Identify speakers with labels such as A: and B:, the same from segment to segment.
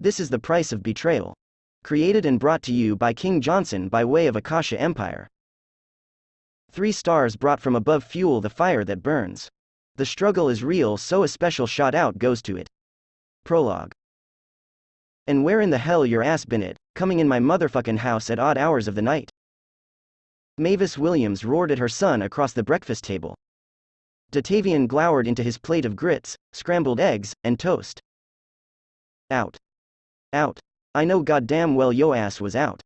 A: This is the Price of Betrayal. Created and brought to you by King Johnson by way of Akasha Empire. 3 stars brought from above fuel the fire that burns. The struggle is real, so a special shout out goes to it. Prologue. And where in the hell your ass been it, coming in my motherfucking house at odd hours of the night? Mavis Williams roared at her son across the breakfast table. Datavian glowered into his plate of grits, scrambled eggs, and toast. Out. Out. I know goddamn well yo ass was out.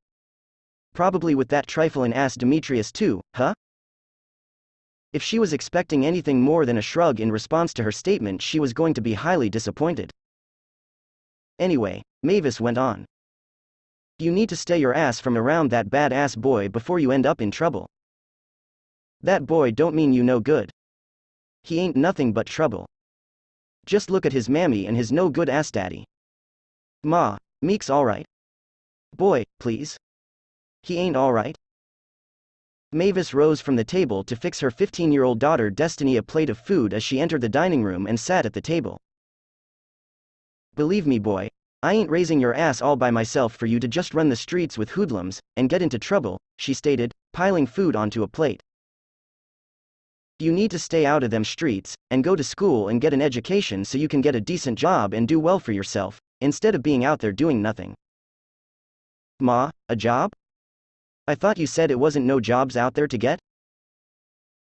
A: Probably with that triflin' ass Demetrius too, huh? If she was expecting anything more than a shrug in response to her statement, she was going to be highly disappointed. Anyway, Mavis went on. You need to stay your ass from around that bad-ass boy before you end up in trouble. That boy don't mean you no good. He ain't nothing but trouble. Just look at his mammy and his no-good ass daddy. Ma, Meek's alright. Boy, please. He ain't alright. Mavis rose from the table to fix her 15-year-old daughter Destiny a plate of food as she entered the dining room and sat at the table. Believe me, boy, I ain't raising your ass all by myself for you to just run the streets with hoodlums and get into trouble, she stated, piling food onto a plate. You need to stay out of them streets, and go to school and get an education so you can get a decent job and do well for yourself, instead of being out there doing nothing. Ma, a job? I thought you said it wasn't no jobs out there to get?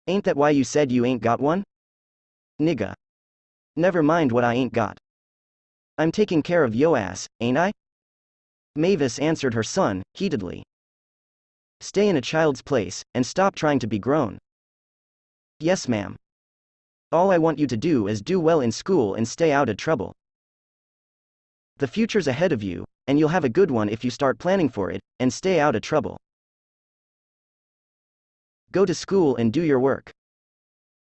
A: Ain't that why you said you ain't got one? Nigga. Never mind what I ain't got. I'm taking care of yo ass, ain't I? Mavis answered her son, heatedly. Stay in a child's place, and stop trying to be grown. Yes, ma'am. All I want you to do is do well in school and stay out of trouble. The future's ahead of you, and you'll have a good one if you start planning for it, and stay out of trouble. Go to school and do your work.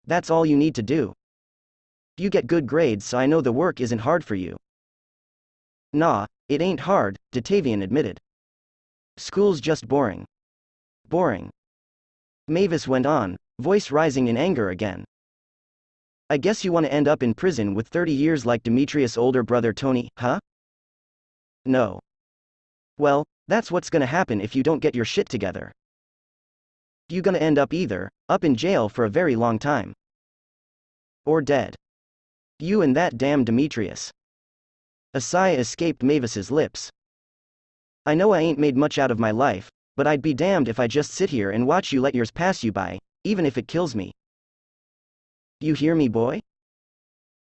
A: That's all you need to do. You get good grades, so I know the work isn't hard for you. Nah, it ain't hard, Datavian admitted. School's just boring. Boring. Mavis went on, voice rising in anger again. I guess you want to end up in prison with 30 years like Demetrius' older brother Tony, huh? No. Well, that's what's gonna happen if you don't get your shit together. You gonna end up either up in jail for a very long time, or dead. You and that damn Demetrius. A sigh escaped Mavis's lips. I know I ain't made much out of my life, but I'd be damned if I just sit here and watch you let yours pass you by, even if it kills me. You hear me, boy?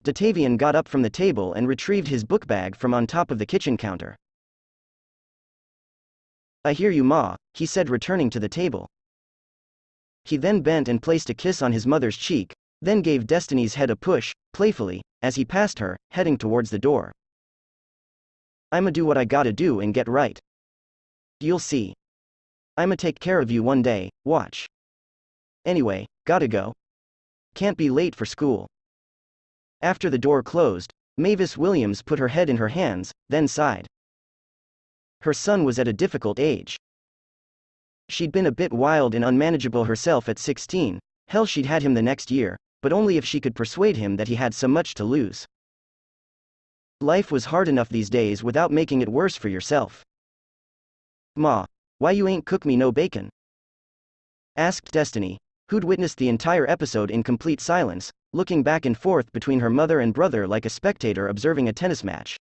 A: Datavian got up from the table and retrieved his book bag from on top of the kitchen counter. I hear you, Ma, he said, returning to the table. He then bent and placed a kiss on his mother's cheek, then gave Destiny's head a push, playfully, as he passed her, heading towards the door. I'ma do what I gotta do and get right. You'll see. I'ma take care of you one day, watch. Anyway, gotta go. Can't be late for school. After the door closed, Mavis Williams put her head in her hands, then sighed. Her son was at a difficult age. She'd been a bit wild and unmanageable herself at 16, hell she'd had him the next year, but only if she could persuade him that he had so much to lose. Life was hard enough these days without making it worse for yourself. Ma, why you ain't cook me no bacon? Asked Destiny, who'd witnessed the entire episode in complete silence, looking back and forth between her mother and brother like a spectator observing a tennis match.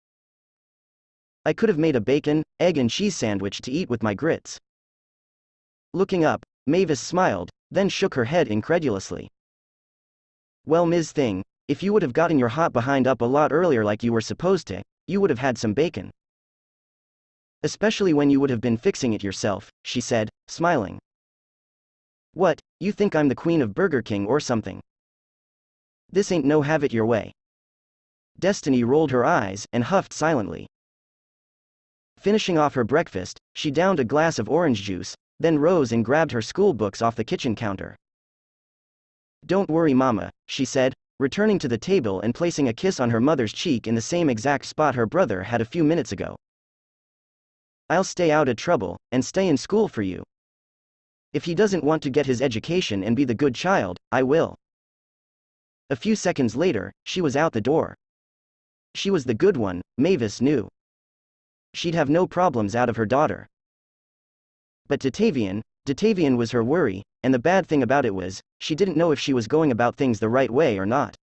A: I could have made a bacon, egg and cheese sandwich to eat with my grits. Looking up, Mavis smiled, then shook her head incredulously. Well, Ms. Thing, if you would have gotten your hot behind up a lot earlier like you were supposed to, you would have had some bacon. Especially when you would have been fixing it yourself, she said, smiling. What, you think I'm the queen of Burger King or something? This ain't no have it your way. Destiny rolled her eyes and huffed silently. Finishing off her breakfast, she downed a glass of orange juice, then rose and grabbed her school books off the kitchen counter. Don't worry, Mama, she said, returning to the table and placing a kiss on her mother's cheek in the same exact spot her brother had a few minutes ago. I'll stay out of trouble, and stay in school for you. If he doesn't want to get his education and be the good child, I will. A few seconds later, she was out the door. She was the good one, Mavis knew. she'd have no problems out of her daughter. But Datavian was her worry, and the bad thing about it was, she didn't know if she was going about things the right way or not.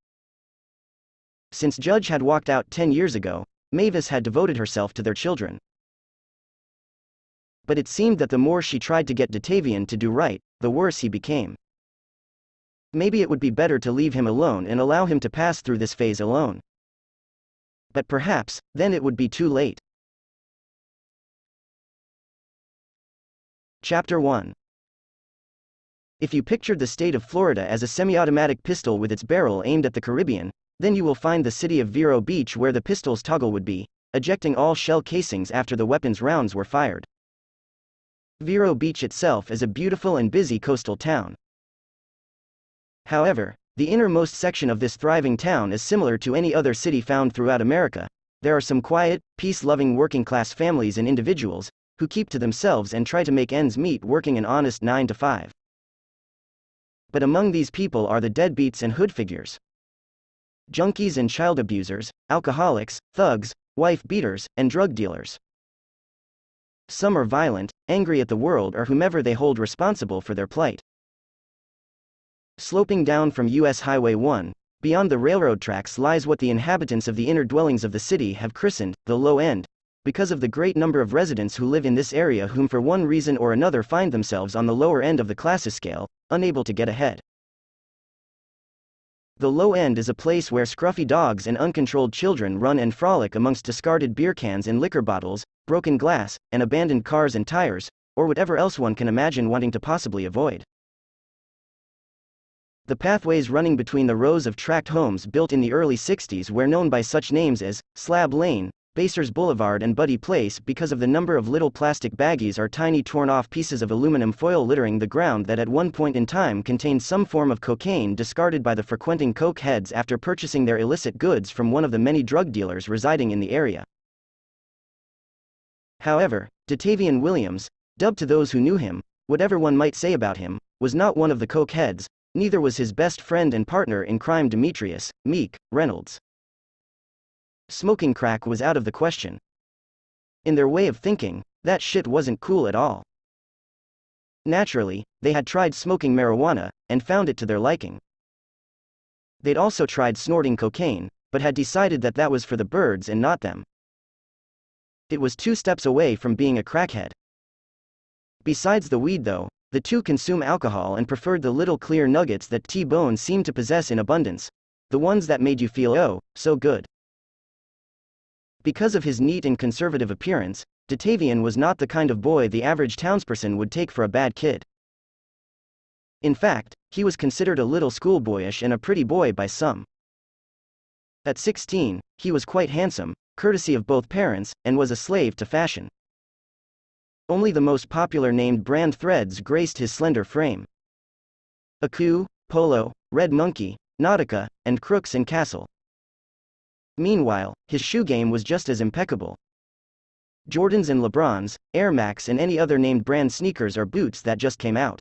A: Since Judge had walked out 10 years ago, Mavis had devoted herself to their children. But it seemed that the more she tried to get Datavian to do right, the worse he became. Maybe it would be better to leave him alone and allow him to pass through this phase alone. But perhaps, then it would be too late. Chapter 1. If you pictured the state of Florida as a semi-automatic pistol with its barrel aimed at the Caribbean, then you will find the city of Vero Beach where the pistol's toggle would be, ejecting all shell casings after the weapon's rounds were fired. Vero Beach itself is a beautiful and busy coastal town. However, the innermost section of this thriving town is similar to any other city found throughout America. There are some quiet, peace-loving working-class families and individuals who keep to themselves and try to make ends meet working an honest 9 to 5. But among these people are the deadbeats and hood figures. Junkies and child abusers, alcoholics, thugs, wife beaters, and drug dealers. Some are violent, angry at the world or whomever they hold responsible for their plight. Sloping down from US Highway 1, beyond the railroad tracks lies what the inhabitants of the inner dwellings of the city have christened the low end, because of the great number of residents who live in this area whom for one reason or another find themselves on the lower end of the classes scale, unable to get ahead. The low end is a place where scruffy dogs and uncontrolled children run and frolic amongst discarded beer cans and liquor bottles, broken glass, and abandoned cars and tires, or whatever else one can imagine wanting to possibly avoid. The pathways running between the rows of tract homes built in the early 60s were known by such names as Slab Lane, Bacers Boulevard and Buddy Place because of the number of little plastic baggies or tiny torn-off pieces of aluminum foil littering the ground that at one point in time contained some form of cocaine discarded by the frequenting coke heads after purchasing their illicit goods from one of the many drug dealers residing in the area. However, Datavian Williams, dubbed to those who knew him, whatever one might say about him, was not one of the coke heads, neither was his best friend and partner in crime Demetrius, Meek, Reynolds. Smoking crack was out of the question. In their way of thinking, that shit wasn't cool at all. Naturally, they had tried smoking marijuana, and found it to their liking. They'd also tried snorting cocaine, but had decided that that was for the birds and not them. It was 2 steps away from being a crackhead. Besides the weed though, the two consume alcohol and preferred the little clear nuggets that T-Bone seemed to possess in abundance, the ones that made you feel oh, so good. Because of his neat and conservative appearance, Datavian was not the kind of boy the average townsperson would take for a bad kid. In fact, he was considered a little schoolboyish and a pretty boy by some. At 16, he was quite handsome, courtesy of both parents, and was a slave to fashion. Only the most popular named brand threads graced his slender frame. Aku, Polo, Red Monkey, Nautica, and Crooks and Castle. Meanwhile, his shoe game was just as impeccable. Jordans and LeBrons, Air Max and any other named brand sneakers or boots that just came out.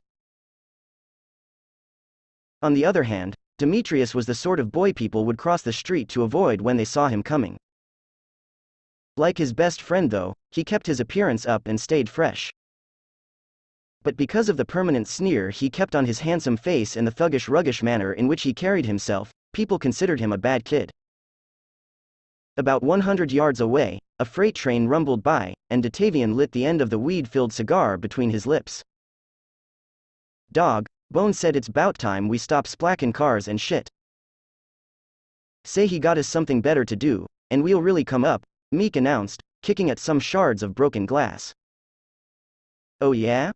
A: On the other hand, Demetrius was the sort of boy people would cross the street to avoid when they saw him coming. Like his best friend though, he kept his appearance up and stayed fresh. But because of the permanent sneer he kept on his handsome face and the thuggish-ruggish manner in which he carried himself, people considered him a bad kid. About 100 yards away, a freight train rumbled by, and Datavian lit the end of the weed-filled cigar between his lips. "Dog," Bone said, "it's 'bout time we stop splacking cars and shit. Say he got us something better to do, and we'll really come up," Meek announced, kicking at some shards of broken glass. "Oh yeah?"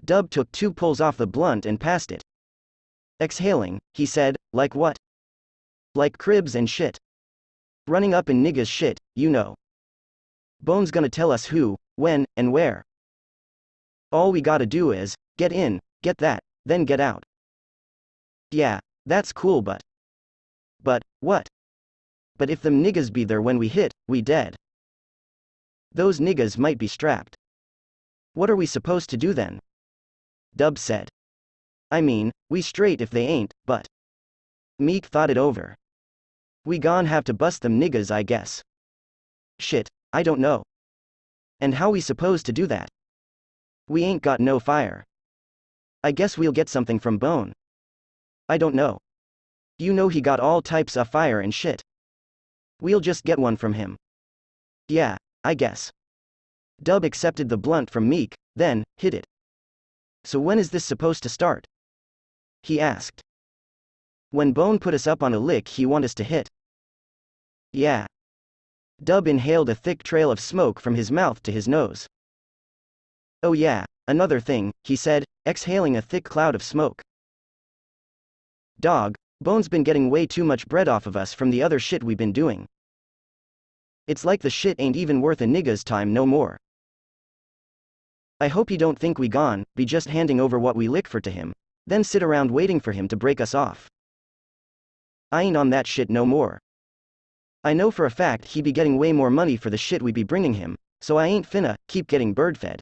A: Dub took 2 pulls off the blunt and passed it. Exhaling, he said, "Like what?" "Like cribs and shit. Running up in niggas' shit, you know. Bone's gonna tell us who, when, and where. All we gotta do is, get in, get that, then get out." "Yeah, that's cool but..." "But, what?" "But if them niggas be there when we hit, we dead. Those niggas might be strapped." "What are we supposed to do then?" Dub said. "I mean, we straight if they ain't, but..." Meek thought it over. "We gon' have to bust them niggas I guess." "Shit, I don't know. And how we supposed to do that? We ain't got no fire. I guess we'll get something from Bone. I don't know. You know he got all types of fire and shit. We'll just get one from him. Yeah, I guess. Dub accepted the blunt from Meek, then hit it. So when is this supposed to start? He asked. When Bone put us up on a lick he want us to hit. Yeah. Dub inhaled a thick trail of smoke from his mouth to his nose. Oh yeah, another thing, he said, exhaling a thick cloud of smoke. Dog, Bone's been getting way too much bread off of us from the other shit we been doing. It's like the shit ain't even worth a nigga's time no more. I hope he don't think we be just handing over what we lick for to him, then sit around waiting for him to break us off. I ain't on that shit no more. I know for a fact he be getting way more money for the shit we be bringing him, so I ain't finna keep getting bird-fed.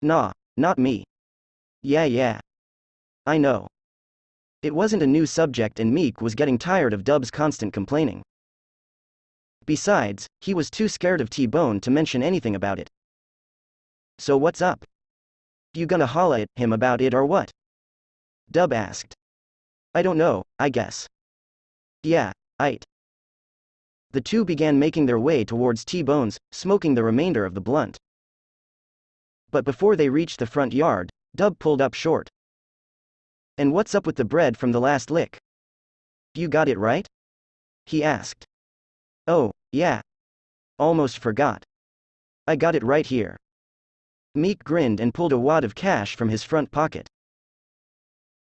A: Nah, not me. Yeah. I know. It wasn't a new subject and Meek was getting tired of Dub's constant complaining. Besides, he was too scared of T-Bone to mention anything about it. So what's up? You gonna holla at him about it or what? Dub asked. I don't know, I guess. Yeah, aight. The two began making their way towards T-Bone's, smoking the remainder of the blunt. But before they reached the front yard, Dub pulled up short. And what's up with the bread from the last lick? You got it right? He asked. Oh, yeah. Almost forgot. I got it right here. Meek grinned and pulled a wad of cash from his front pocket.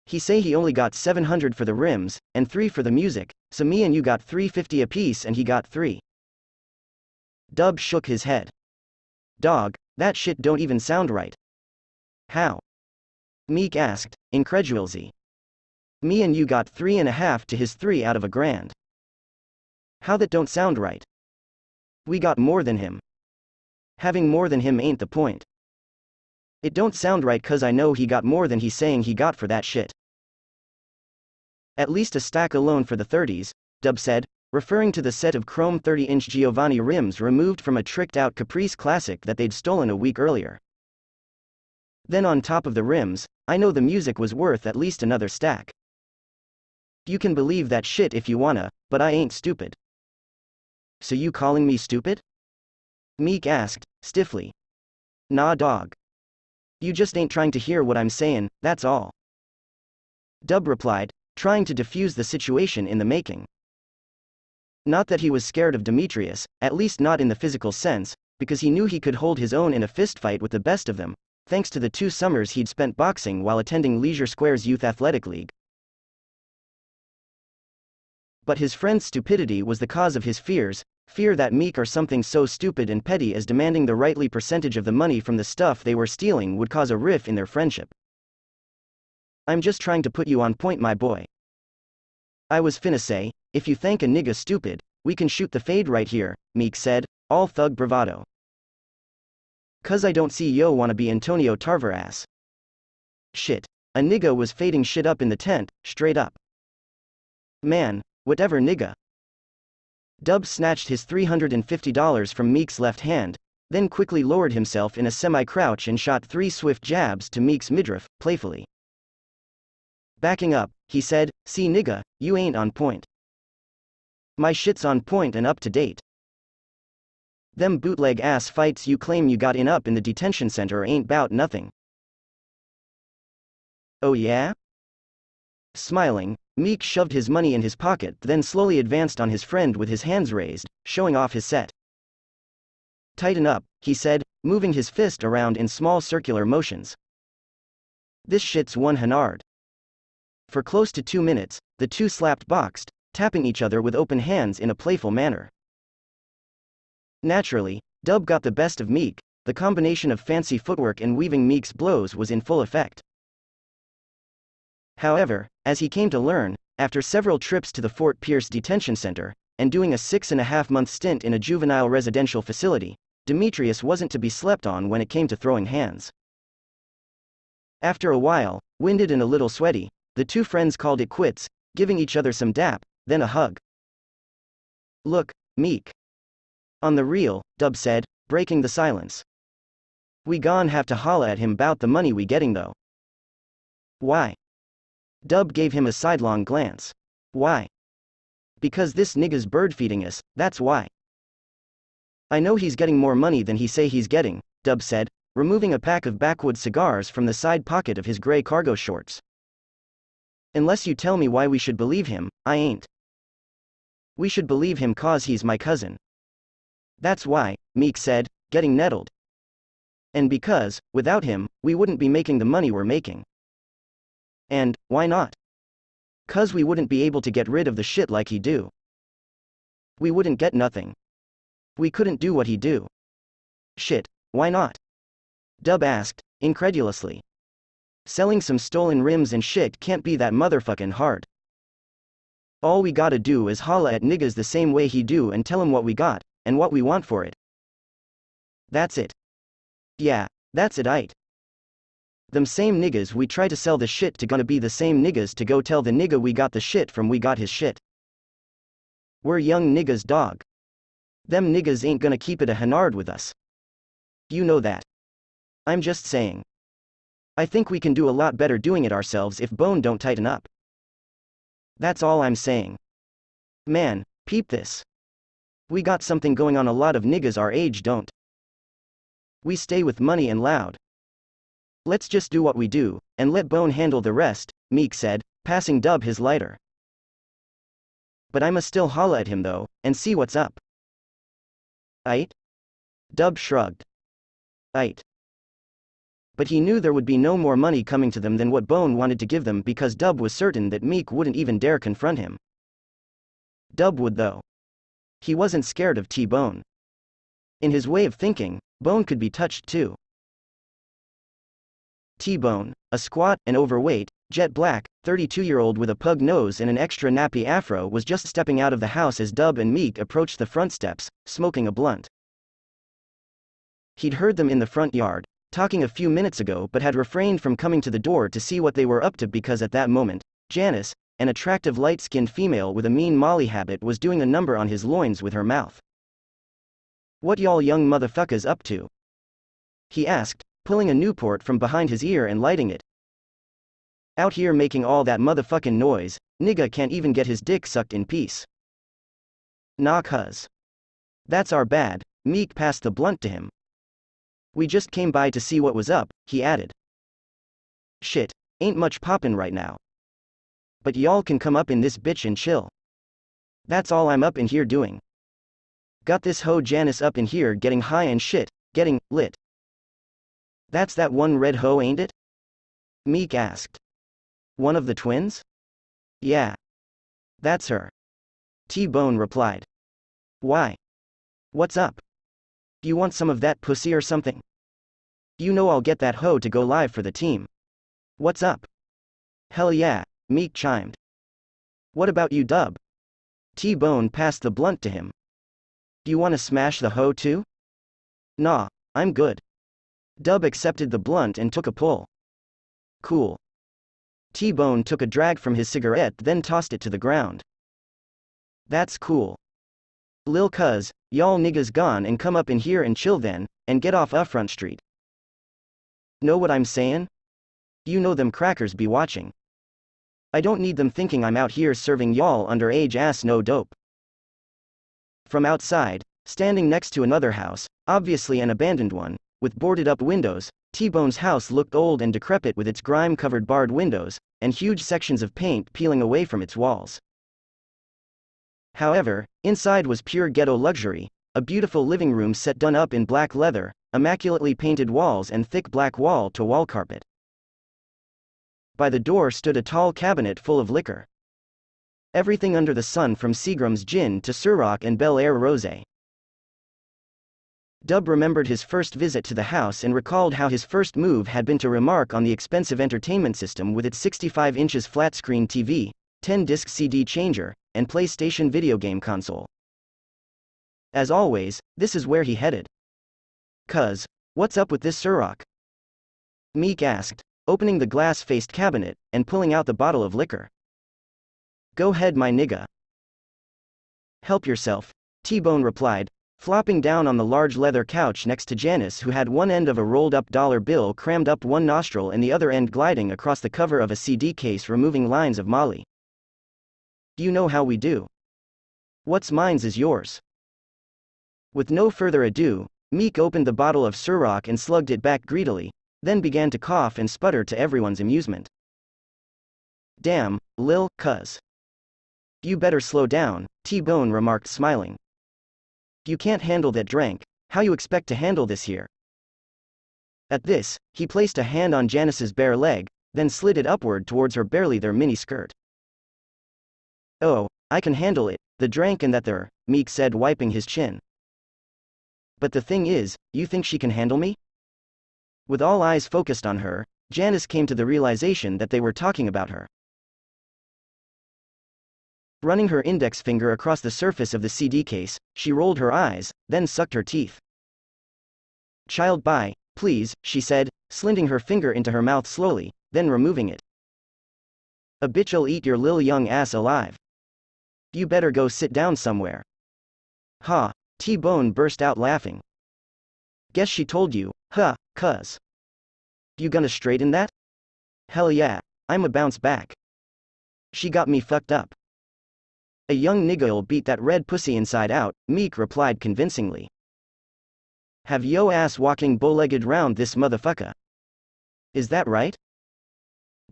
A: He say he only got $700 for the rims, and $3 for the music, so me and you got $350 apiece and he got $3. Dub shook his head. Dog, that shit don't even sound right. How? Meek asked, incredulously. Me and you got $3.50 to his $3 out of $1,000. How that don't sound right? We got more than him. Having more than him ain't the point. It don't sound right cause I know he got more than he's saying he got for that shit. At least a stack alone for the 30s, Dub said, referring to the set of chrome 30-inch Giovanni rims removed from a tricked-out Caprice Classic that they'd stolen a week earlier. Then on top of the rims, I know the music was worth at least another stack. You can believe that shit if you wanna, but I ain't stupid. So you calling me stupid? Meek asked, stiffly. Nah dog. You just ain't trying to hear what I'm saying, that's all. Dub replied, trying to defuse the situation in the making. Not that he was scared of Demetrius, at least not in the physical sense, because he knew he could hold his own in a fistfight with the best of them, thanks to the 2 summers he'd spent boxing while attending Leisure Square's Youth Athletic League. But his friend's stupidity was the cause of his fears, fear that Meek or something so stupid and petty as demanding the rightly percentage of the money from the stuff they were stealing would cause a rift in their friendship. I'm just trying to put you on point, my boy. I was finna say, if you think a nigga stupid, we can shoot the fade right here, Meek said, all thug bravado. Cause I don't see yo wanna be Antonio Tarver ass. Shit. A nigga was fading shit up in the tent, straight up. Man, whatever nigga. Dub snatched his $350 from Meek's left hand, then quickly lowered himself in a semi-crouch and shot 3 swift jabs to Meek's midriff, playfully. Backing up, he said, see nigga, you ain't on point. My shit's on point and up to date. Them bootleg ass fights you claim you got up in the detention center ain't bout nothing. Oh yeah? Smiling, Meek shoved his money in his pocket then slowly advanced on his friend with his hands raised, showing off his set. Tighten up, he said, moving his fist around in small circular motions. This shit's one Hennard. For close to 2 minutes, the two slapped boxed, tapping each other with open hands in a playful manner. Naturally, Dub got the best of Meek, the combination of fancy footwork and weaving Meek's blows was in full effect. However, as he came to learn, after several trips to the Fort Pierce Detention Center, and doing a 6.5-month stint in a juvenile residential facility, Demetrius wasn't to be slept on when it came to throwing hands. After a while, winded and a little sweaty, the two friends called it quits, giving each other some dap, then a hug. Look, Meek. On the real, Dub said, breaking the silence. We gon' have to holla at him 'bout the money we getting though. Why? Dub gave him a sidelong glance. Why? Because this nigga's bird feeding us, that's why. I know he's getting more money than he say he's getting, Dub said, removing a pack of backwood cigars from the side pocket of his gray cargo shorts. Unless you tell me why we should believe him, I ain't. We should believe him 'cause he's my cousin. That's why, Meek said, getting nettled. And because, without him, we wouldn't be making the money we're making. And, why not? 'Cause we wouldn't be able to get rid of the shit like he do. We wouldn't get nothing. We couldn't do what he do. Shit, why not? Dub asked, incredulously. Selling some stolen rims and shit can't be that motherfucking hard. All we gotta do is holla at niggas the same way he do and tell him what we got, and what we want for it. That's it. Yeah, that's it, aight. Them same niggas we try to sell the shit to gonna be the same niggas to go tell the nigga we got the shit from we got his shit. We're young niggas, dog. Them niggas ain't gonna keep it a hanard with us. You know that. I'm just saying. I think we can do a lot better doing it ourselves if Bone don't tighten up. That's all I'm saying. Man, peep this. We got something going on a lot of niggas our age don't. We stay with money and loud. Let's just do what we do, and let Bone handle the rest, Meek said, passing Dub his lighter. But I must still holla at him though, and see what's up. Aight? Dub shrugged. Aight. But he knew there would be no more money coming to them than what Bone wanted to give them because Dub was certain that Meek wouldn't even dare confront him. Dub would though. He wasn't scared of T-Bone. In his way of thinking, Bone could be touched too. T-Bone, a squat and overweight, jet black, 32-year-old with a pug nose and an extra nappy afro was just stepping out of the house as Dub and Meek approached the front steps, smoking a blunt. He'd heard them in the front yard, talking a few minutes ago but had refrained from coming to the door to see what they were up to because at that moment, Janice, an attractive light-skinned female with a mean Molly habit was doing a number on his loins with her mouth. What y'all young motherfuckers up to? He asked, pulling a Newport from behind his ear and lighting it. Out here making all that motherfucking noise, nigga can't even get his dick sucked in peace. Nah cuz. That's our bad, Meek passed the blunt to him. We just came by to see what was up, he added. Shit, ain't much poppin' right now. But y'all can come up in this bitch and chill. That's all I'm up in here doing. Got this hoe Janice up in here getting high and shit, getting lit. That's that one red hoe, ain't it? Meek asked. One of the twins? Yeah. That's her. T-Bone replied. Why? What's up? You want some of that pussy or something? You know I'll get that hoe to go live for the team. What's up? Hell yeah, Meek chimed. What about you, Dub? T-Bone passed the blunt to him. You wanna smash the hoe too? Nah, I'm good. Dub accepted the blunt and took a pull. Cool. T-Bone took a drag from his cigarette then tossed it to the ground. That's cool. Lil cuz, y'all niggas gone and come up in here and chill then, and get off Front Street. Know what I'm sayin'? You know them crackers be watching. I don't need them thinking I'm out here serving y'all underage ass no dope. From outside, standing next to another house, obviously an abandoned one, with boarded up windows, T-Bone's house looked old and decrepit with its grime-covered barred windows, and huge sections of paint peeling away from its walls. However, inside was pure ghetto luxury, a beautiful living room set done up in black leather, immaculately painted walls and thick black wall-to-wall carpet. By the door stood a tall cabinet full of liquor. Everything under the sun from Seagram's gin to Ciroc and Bel Air rosé. Dub remembered his first visit to the house and recalled how his first move had been to remark on the expensive entertainment system with its 65 inches flat-screen TV, 10-disc CD changer, and PlayStation video game console. As always, this is where he headed. Cuz, what's up with this Ciroc? Meek asked, opening the glass-faced cabinet, and pulling out the bottle of liquor. Go ahead my nigga. Help yourself, T-Bone replied, flopping down on the large leather couch next to Janice, who had one end of a rolled-up dollar bill crammed up one nostril and the other end gliding across the cover of a CD case, removing lines of Molly. You know how we do. What's mine's is yours. With no further ado, Meek opened the bottle of Ciroc and slugged it back greedily, then began to cough and sputter to everyone's amusement. Damn, Lil, cuz. You better slow down, T-Bone remarked, smiling. You can't handle that drank, how you expect to handle this here? At this, he placed a hand on Janice's bare leg, then slid it upward towards her barely there mini skirt. Oh, I can handle it, the drank and that there, Meek said, wiping his chin. But the thing is, you think she can handle me? With all eyes focused on her, Janice came to the realization that they were talking about her. Running her index finger across the surface of the CD case, she rolled her eyes, then sucked her teeth. Child, bye, please, she said, sliding her finger into her mouth slowly, then removing it. A bitch'll eat your lil young ass alive. You better go sit down somewhere. Ha, T-Bone burst out laughing. Guess she told you, huh, cuz. You gonna straighten that? Hell yeah, I'ma bounce back. She got me fucked up. A young nigga'll beat that red pussy inside out, Meek replied convincingly. Have yo ass walking bow-legged round this motherfucker. Is that right?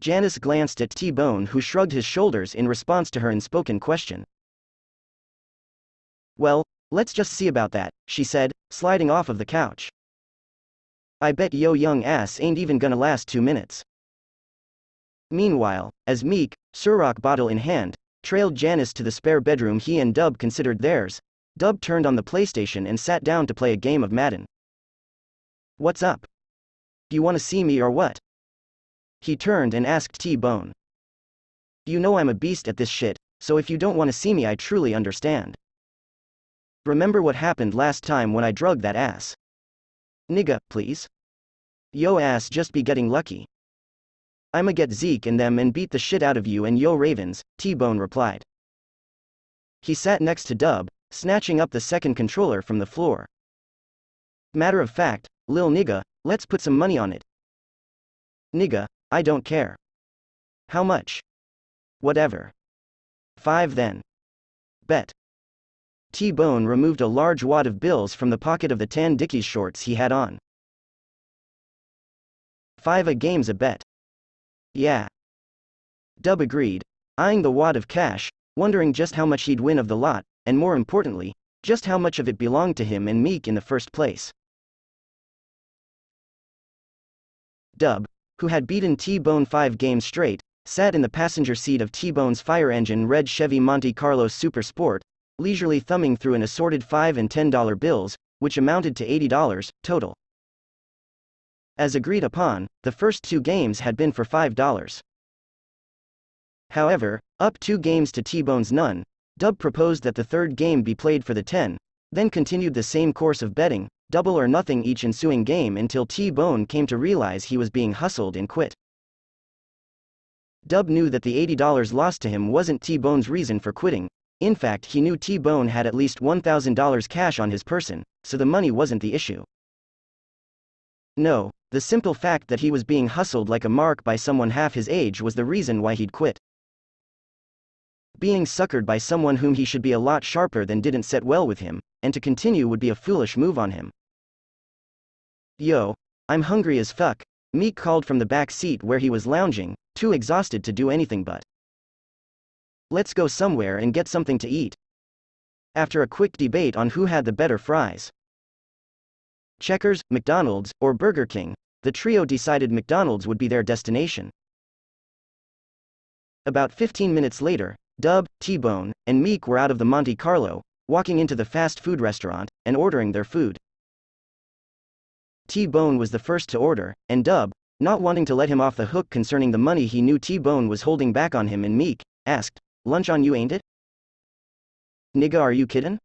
A: Janice glanced at T-Bone, who shrugged his shoulders in response to her unspoken question. Well, let's just see about that, she said, sliding off of the couch. I bet yo young ass ain't even gonna last 2 minutes. Meanwhile, as Meek, Ciroc bottle in hand, trailed Janice to the spare bedroom he and Dub considered theirs, Dub turned on the PlayStation and sat down to play a game of Madden. What's up? You wanna see me or what? He turned and asked T-Bone. You know I'm a beast at this shit, so if you don't wanna see me I truly understand. Remember what happened last time when I drugged that ass? Nigga, please? Yo ass just be getting lucky. I'ma get Zeke and them and beat the shit out of you and yo Ravens, T-Bone replied. He sat next to Dub, snatching up the second controller from the floor. Matter of fact, lil nigga, let's put some money on it. Nigga, I don't care. How much? Whatever. 5 then. Bet. T-Bone removed a large wad of bills from the pocket of the tan Dickies shorts he had on. 5 a game's a bet. Yeah. Dub agreed, eyeing the wad of cash, wondering just how much he'd win of the lot, and more importantly, just how much of it belonged to him and Meek in the first place. Dub, who had beaten T-Bone 5 games straight, sat in the passenger seat of T-Bone's fire-engine red Chevy Monte Carlo Super Sport, leisurely thumbing through an assorted $5 and $10 bills, which amounted to $80 total. As agreed upon, the first 2 games had been for $5. However, up 2 games to T-Bone's none, Dub proposed that the third game be played for the 10, then continued the same course of betting, double or nothing each ensuing game until T-Bone came to realize he was being hustled and quit. Dub knew that the $80 lost to him wasn't T-Bone's reason for quitting. In fact, he knew T-Bone had at least $1,000 cash on his person, so the money wasn't the issue. No, the simple fact that he was being hustled like a mark by someone half his age was the reason why he'd quit. Being suckered by someone whom he should be a lot sharper than didn't set well with him, and to continue would be a foolish move on him. Yo, I'm hungry as fuck, Meek called from the back seat where he was lounging, too exhausted to do anything but. Let's go somewhere and get something to eat. After a quick debate on who had the better fries, Checkers, McDonald's, or Burger King, the trio decided McDonald's would be their destination. About 15 minutes later, Dub, T-Bone, and Meek were out of the Monte Carlo, walking into the fast food restaurant, and ordering their food. T-Bone was the first to order, and Dub, not wanting to let him off the hook concerning the money he knew T-Bone was holding back on him and Meek, asked, "Lunch on you ain't it?" "Nigga, are you kiddin'?"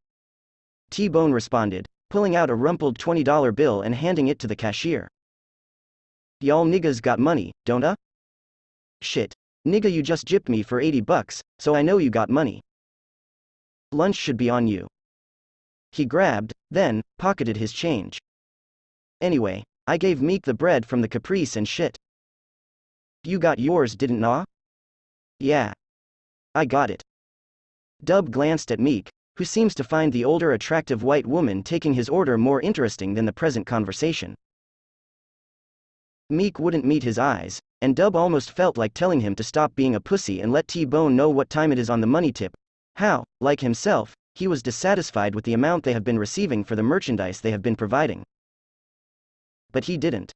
A: T-Bone responded, pulling out a rumpled $20 bill and handing it to the cashier. "Y'all niggas got money, don't ya?" "Shit. Nigga, you just gypped me for $80, so I know you got money. Lunch should be on you." He grabbed, then, pocketed his change. Anyway, I gave Meek the bread from the Caprice and shit. You got yours, didn't ya? Yeah. I got it. Dub glanced at Meek, who seems to find the older attractive white woman taking his order more interesting than the present conversation. Meek wouldn't meet his eyes, and Dub almost felt like telling him to stop being a pussy and let T-Bone know what time it is on the money tip. How, like himself, he was dissatisfied with the amount they have been receiving for the merchandise they have been providing. But he didn't.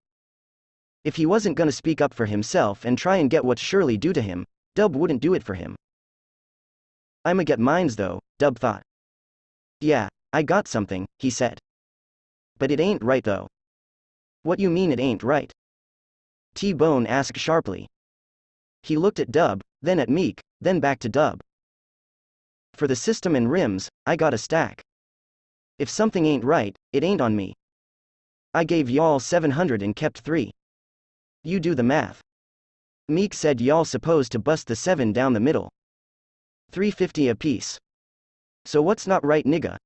A: If he wasn't gonna speak up for himself and try and get what's surely due to him, Dub wouldn't do it for him. I'ma get mines though, Dub thought. Yeah, I got something, he said. But it ain't right though. What you mean it ain't right? T-Bone asked sharply. He looked at Dub, then at Meek, then back to Dub. For the system and rims, I got a stack. If something ain't right, it ain't on me. I gave y'all 700 and kept 3. You do the math. Meek said y'all supposed to bust the 7 down the middle. 350 apiece. So what's not right, nigga?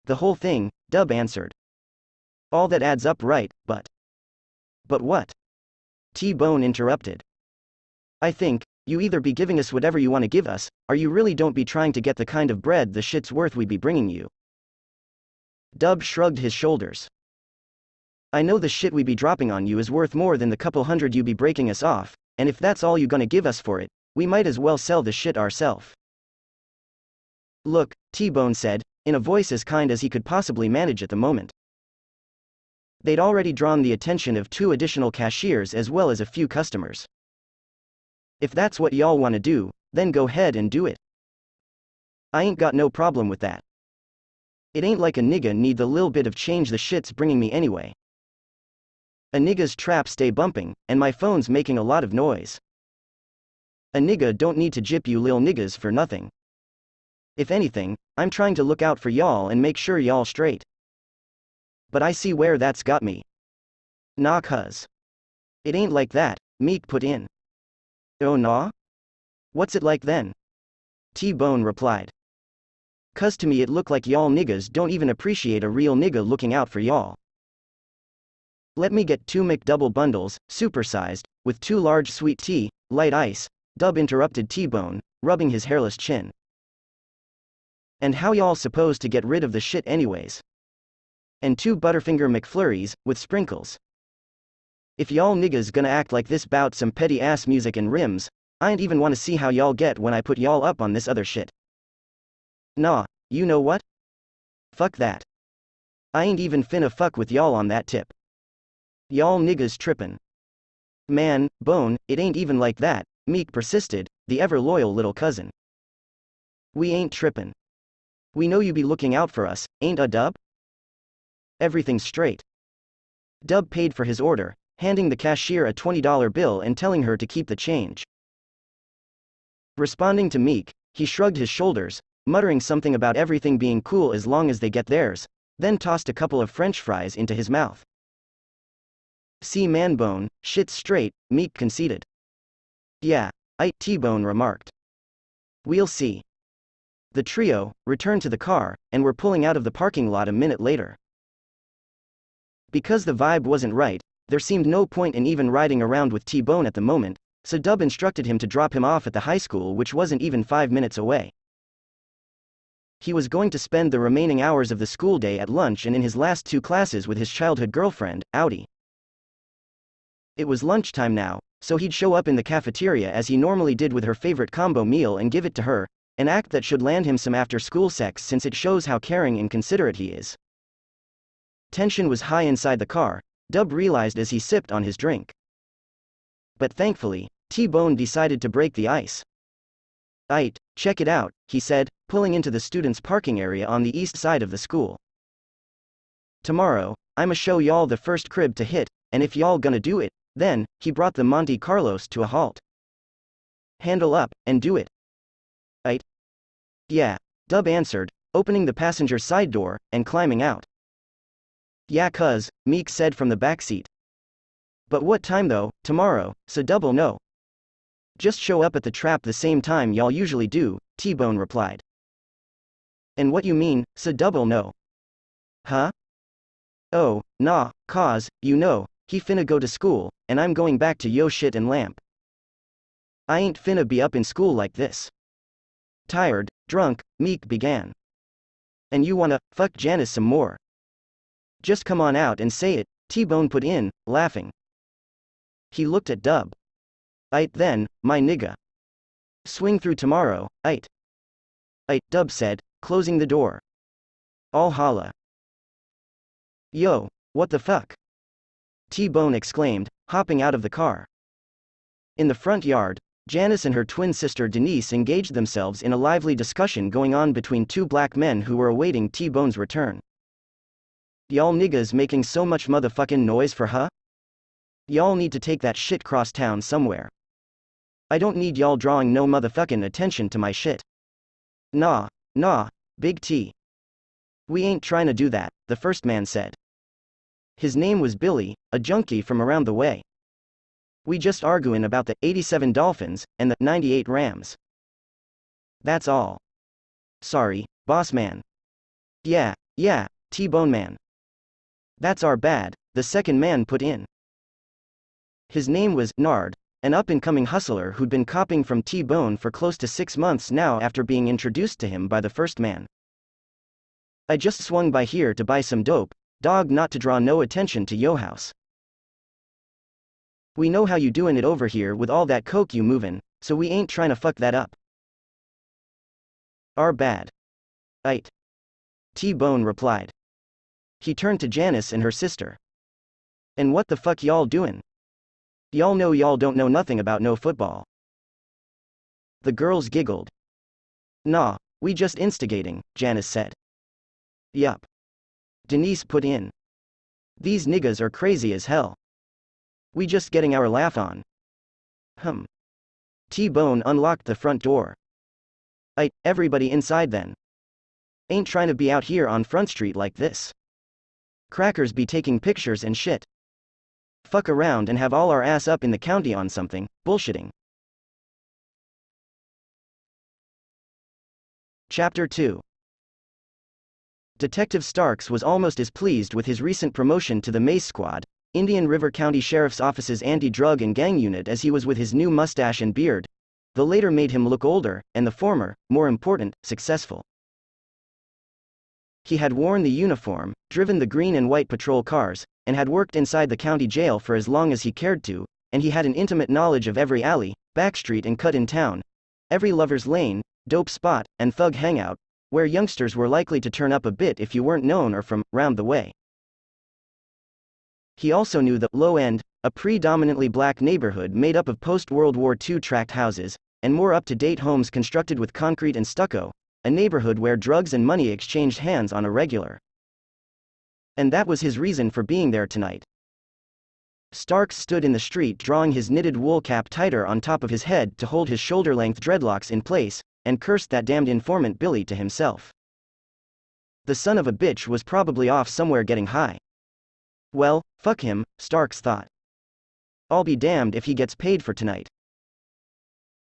A: The whole thing, Dub answered. All that adds up right, but. But what? T-Bone interrupted. I think, you either be giving us whatever you want to give us, or you really don't be trying to get the kind of bread the shit's worth we be bringing you. Dub shrugged his shoulders. I know the shit we be dropping on you is worth more than the couple hundred you be breaking us off, and if that's all you gonna give us for it, we might as well sell the shit ourself. Look, T-Bone said, in a voice as kind as he could possibly manage at the moment. They'd already drawn the attention of 2 additional cashiers as well as a few customers. If that's what y'all wanna do, then go ahead and do it. I ain't got no problem with that. It ain't like a nigga need the lil bit of change the shit's bringing me anyway. A nigga's trap stay bumping, and my phone's making a lot of noise. A nigga don't need to jip you lil niggas for nothing. If anything, I'm trying to look out for y'all and make sure y'all straight. But I see where that's got me. Nah, cuz. It ain't like that, Meek put in. Oh nah? What's it like then? T-Bone replied. Cuz to me it look like y'all niggas don't even appreciate a real nigga looking out for y'all. Let me get 2 McDouble bundles, supersized, with 2 large sweet tea, light ice, Dub interrupted T-Bone, rubbing his hairless chin. And how y'all supposed to get rid of the shit anyways? And 2 Butterfinger McFlurries, with sprinkles. If y'all niggas gonna act like this bout some petty ass music and rims, I ain't even wanna see how y'all get when I put y'all up on this other shit. Nah, you know what? Fuck that. I ain't even finna fuck with y'all on that tip. Y'all niggas trippin'. Man, Bone, it ain't even like that, Meek persisted, the ever-loyal little cousin. We ain't trippin'. We know you be looking out for us, ain't a Dub? Everything's straight. Dub paid for his order, handing the cashier a $20 bill and telling her to keep the change. Responding to Meek, he shrugged his shoulders, muttering something about everything being cool as long as they get theirs, then tossed a couple of French fries into his mouth. See man Bone, shit's straight, Meek conceded. Yeah, T-Bone remarked. We'll see. The trio returned to the car, and were pulling out of the parking lot a minute later. Because the vibe wasn't right, there seemed no point in even riding around with T-Bone at the moment, so Dub instructed him to drop him off at the high school, which wasn't even 5 minutes away. He was going to spend the remaining hours of the school day at lunch and in his last 2 classes with his childhood girlfriend, Audie. It was lunchtime now, so he'd show up in the cafeteria as he normally did with her favorite combo meal and give it to her, an act that should land him some after-school sex since it shows how caring and considerate he is. Tension was high inside the car, Dub realized as he sipped on his drink. But thankfully, T-Bone decided to break the ice. Aight, check it out, he said, pulling into the students' parking area on the east side of the school. Tomorrow, I'ma show y'all the first crib to hit, and if y'all gonna do it, then, he brought the Monte Carlos to a halt. Handle up, and do it. Aight? Yeah, Dub answered, opening the passenger side door, and climbing out. Yeah cuz, Meek said from the backseat. But what time though, tomorrow, so Dub'll know. Just show up at the trap the same time y'all usually do, T-Bone replied. And what you mean, double no? Huh? Oh, nah, cause, you know, he finna go to school, and I'm going back to yo shit and lamp. I ain't finna be up in school like this. Tired, drunk, Meek began. And you wanna fuck Janice some more? Just come on out and say it, T-Bone put in, laughing. He looked at Dub. Aight then, my nigga. Swing through tomorrow, aight. Aight, Dub said, closing the door. All holla. Yo, what the fuck? T-Bone exclaimed, hopping out of the car. In the front yard, Janice and her twin sister Denise engaged themselves in a lively discussion going on between two black men who were awaiting T-Bone's return. Y'all niggas making so much motherfucking noise for huh? Y'all need to take that shit cross town somewhere. I don't need y'all drawing no motherfucking attention to my shit. Nah, Big T. We ain't trying to do that, the first man said. His name was Billy, a junkie from around the way. We just arguing about the 87 Dolphins and the 98 Rams. That's all. Sorry, boss man. Yeah, T-Bone man. That's our bad, the second man put in. His name was Nard, an up-and-coming hustler who'd been copping from T-Bone for close to 6 months now after being introduced to him by the first man. I just swung by here to buy some dope, dog, not to draw no attention to yo house. We know how you doing it over here with all that coke you movin', so we ain't trying to fuck that up. Our bad. Aight. T-Bone replied. He turned to Janice and her sister. And what the fuck y'all doing? Y'all know y'all don't know nothing about no football. The girls giggled. Nah, we just instigating, Janice said. Yup. Denise put in. These niggas are crazy as hell. We just getting our laugh on. T-Bone unlocked the front door. Aight, everybody inside then. Ain't trying to be out here on Front Street like this. Crackers be taking pictures and shit. Fuck around and have all our ass up in the county on something, bullshitting. Chapter 2. Detective Starks was almost as pleased with his recent promotion to the Mace Squad, Indian River County Sheriff's Office's anti-drug and gang unit, as he was with his new mustache and beard. The later made him look older, and the former, more important, successful. He had worn the uniform, driven the green and white patrol cars, and had worked inside the county jail for as long as he cared to, and he had an intimate knowledge of every alley, backstreet and cut in town, every lover's lane, dope spot, and thug hangout, where youngsters were likely to turn up a bit if you weren't known or from round the way. He also knew the low end, a predominantly black neighborhood made up of post-World War II tract houses, and more up-to-date homes constructed with concrete and stucco, a neighborhood where drugs and money exchanged hands on a regular. And that was his reason for being there tonight. Starks stood in the street drawing his knitted wool cap tighter on top of his head to hold his shoulder-length dreadlocks in place, and cursed that damned informant Billy to himself. The son of a bitch was probably off somewhere getting high. Well, fuck him, Starks thought. I'll be damned if he gets paid for tonight.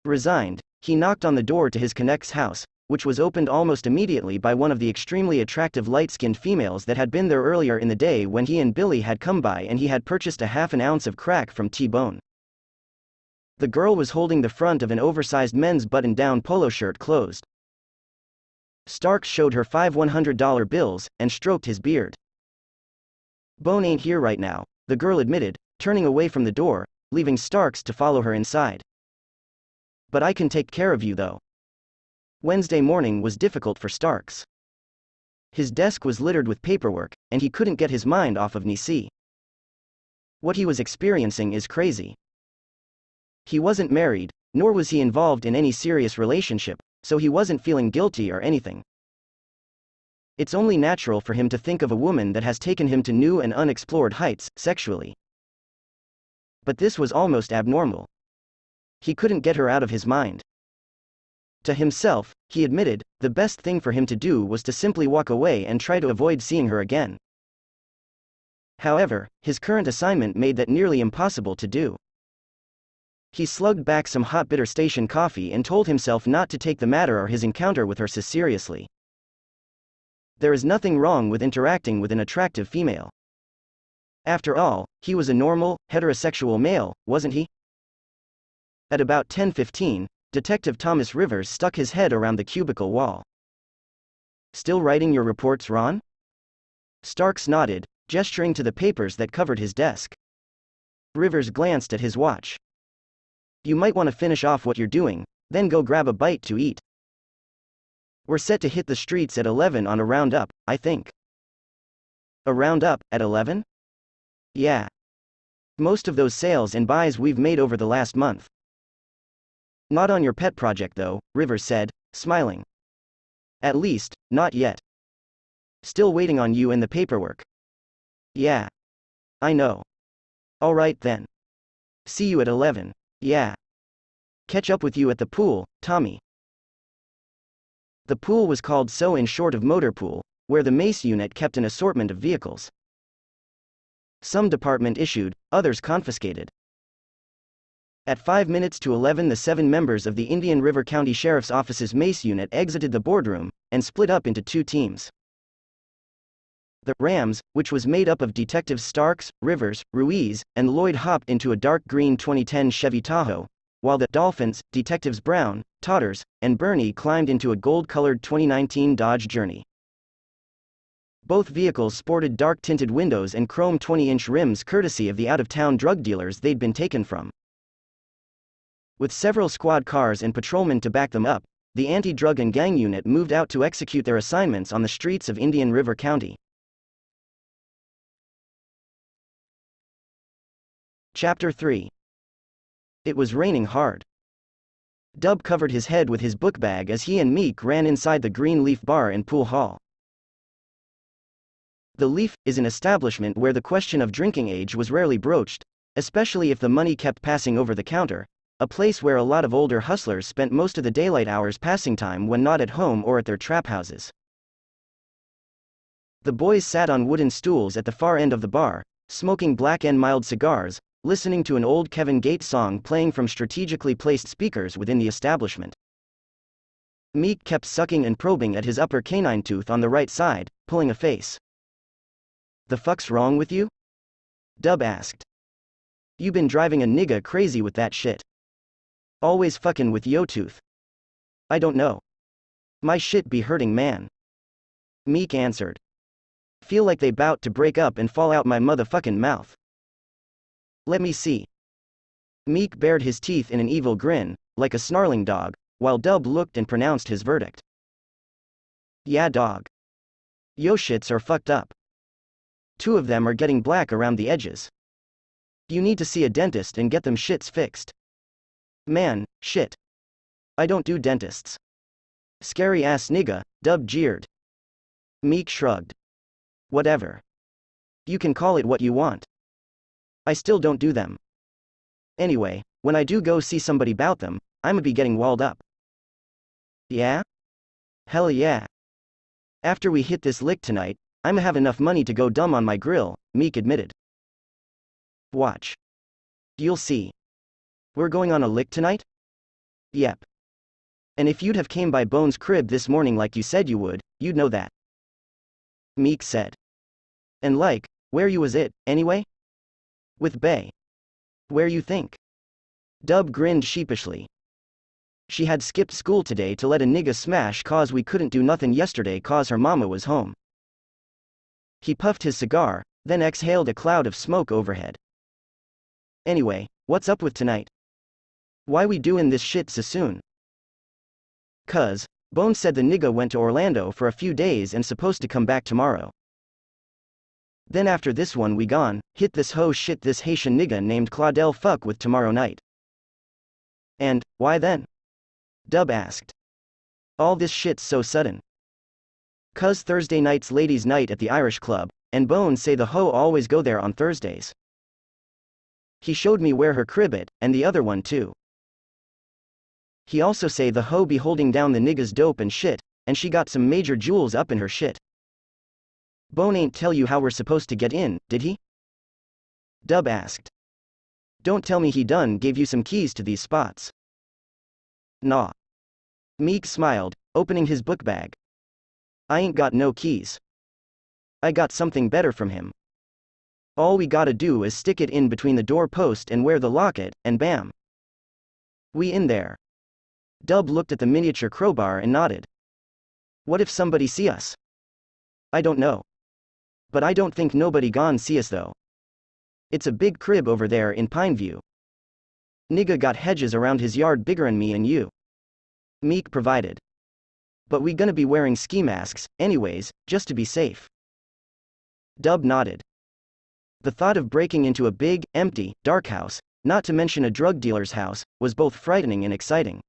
A: Resigned, he knocked on the door to his connect's house, which was opened almost immediately by one of the extremely attractive light-skinned females that had been there earlier in the day when he and Billy had come by and he had purchased a half an ounce of crack from T-Bone. The girl was holding the front of an oversized men's button-down polo shirt closed. Starks showed her 5 $100 bills, and stroked his beard. Bone ain't here right now, the girl admitted, turning away from the door, leaving Starks to follow her inside. But I can take care of you though. Wednesday morning was difficult for Starks. His desk was littered with paperwork, and he couldn't get his mind off of Nisi. What he was experiencing is crazy. He wasn't married, nor was he involved in any serious relationship, so he wasn't feeling guilty or anything. It's only natural for him to think of a woman that has taken him to new and unexplored heights, sexually. But this was almost abnormal. He couldn't get her out of his mind. To himself, he admitted, the best thing for him to do was to simply walk away and try to avoid seeing her again. However, his current assignment made that nearly impossible to do. He slugged back some hot bitter station coffee and told himself not to take the matter or his encounter with her so seriously. There is nothing wrong with interacting with an attractive female. After all, he was a normal, heterosexual male, wasn't he? At about 10:15, Detective Thomas Rivers stuck his head around the cubicle wall. Still writing your reports, Ron? Starks nodded, gesturing to the papers that covered his desk. Rivers glanced at his watch. You might want to finish off what you're doing, then go grab a bite to eat. We're set to hit the streets at 11 on a roundup, I think. A roundup, at 11? Yeah. Most of those sales and buys we've made over the last month. Not on your pet project though, Rivers said, smiling. At least, not yet. Still waiting on you and the paperwork. Yeah. I know. Alright then. See you at 11. Yeah. Catch up with you at the pool, Tommy. The pool was called so in short of motor pool, where the Mace unit kept an assortment of vehicles. Some department issued, others confiscated. At 5 minutes to 11, the 7 members of the Indian River County Sheriff's Office's Mace unit exited the boardroom and split up into 2 teams. The Rams, which was made up of Detectives Starks, Rivers, Ruiz, and Lloyd, hopped into a dark green 2010 Chevy Tahoe, while the Dolphins, Detectives Brown, Totters, and Burney climbed into a gold-colored 2019 Dodge Journey. Both vehicles sported dark-tinted windows and chrome 20-inch rims courtesy of the out-of-town drug dealers they'd been taken from. With several squad cars and patrolmen to back them up, the anti-drug and gang unit moved out to execute their assignments on the streets of Indian River County. Chapter 3. It was raining hard. Dub covered his head with his book bag as he and Meek ran inside the Green Leaf Bar and Pool Hall. The Leaf is an establishment where the question of drinking age was rarely broached, especially if the money kept passing over the counter, a place where a lot of older hustlers spent most of the daylight hours passing time when not at home or at their trap houses. The boys sat on wooden stools at the far end of the bar, smoking black and mild cigars, listening to an old Kevin Gates song playing from strategically placed speakers within the establishment. Meek kept sucking and probing at his upper canine tooth on the right side, pulling a face. The fuck's wrong with you? Dub asked. You been driving a nigga crazy with that shit. Always fucking with yo tooth. I don't know. My shit be hurting, man. Meek answered. Feel like they bout to break up and fall out my motherfucking mouth. Let me see. Meek bared his teeth in an evil grin, like a snarling dog, while Dub looked and pronounced his verdict. Yeah, dog. Yo shits are fucked up. 2 of them are getting black around the edges. You need to see a dentist and get them shits fixed. Man, shit. I don't do dentists. Scary ass nigga, Dub jeered. Meek shrugged. Whatever. You can call it what you want. I still don't do them. Anyway, when I do go see somebody 'bout them, I'ma be getting walled up. Yeah? Hell yeah. After we hit this lick tonight, I'ma have enough money to go dumb on my grill, Meek admitted. Watch. You'll see. We're going on a lick tonight? Yep. And if you'd have came by Bones' crib this morning like you said you would, you'd know that. Meek said. And like, where you was it, anyway? With Bay. Where you think? Dub grinned sheepishly. She had skipped school today to let a nigga smash cause we couldn't do nothing yesterday cause her mama was home. He puffed his cigar, then exhaled a cloud of smoke overhead. Anyway, what's up with tonight? Why we doing this shit so soon? Cuz, Bones said the nigga went to Orlando for a few days and supposed to come back tomorrow. Then after this one we gone, hit this hoe shit this Haitian nigga named Claudel fuck with tomorrow night. And, why then? Dub asked. All this shit's so sudden. Cuz Thursday night's ladies' night at the Irish club, and Bones say the hoe always go there on Thursdays. He showed me where her crib at, and the other one too. He also say the hoe be holding down the nigga's dope and shit, and she got some major jewels up in her shit. Bone ain't tell you how we're supposed to get in, did he? Dub asked. Don't tell me he done gave you some keys to these spots. Nah. Meek smiled, opening his book bag. I ain't got no keys. I got something better from him. All we gotta do is stick it in between the door post and wear the locket, and bam. We in there. Dub looked at the miniature crowbar and nodded. What if somebody see us? I don't know. But I don't think nobody gon' see us though. It's a big crib over there in Pineview. Nigga got hedges around his yard bigger'n me and you. Meek provided. But we gonna be wearing ski masks, anyways, just to be safe. Dub nodded. The thought of breaking into a big, empty, dark house, not to mention a drug dealer's house, was both frightening and exciting.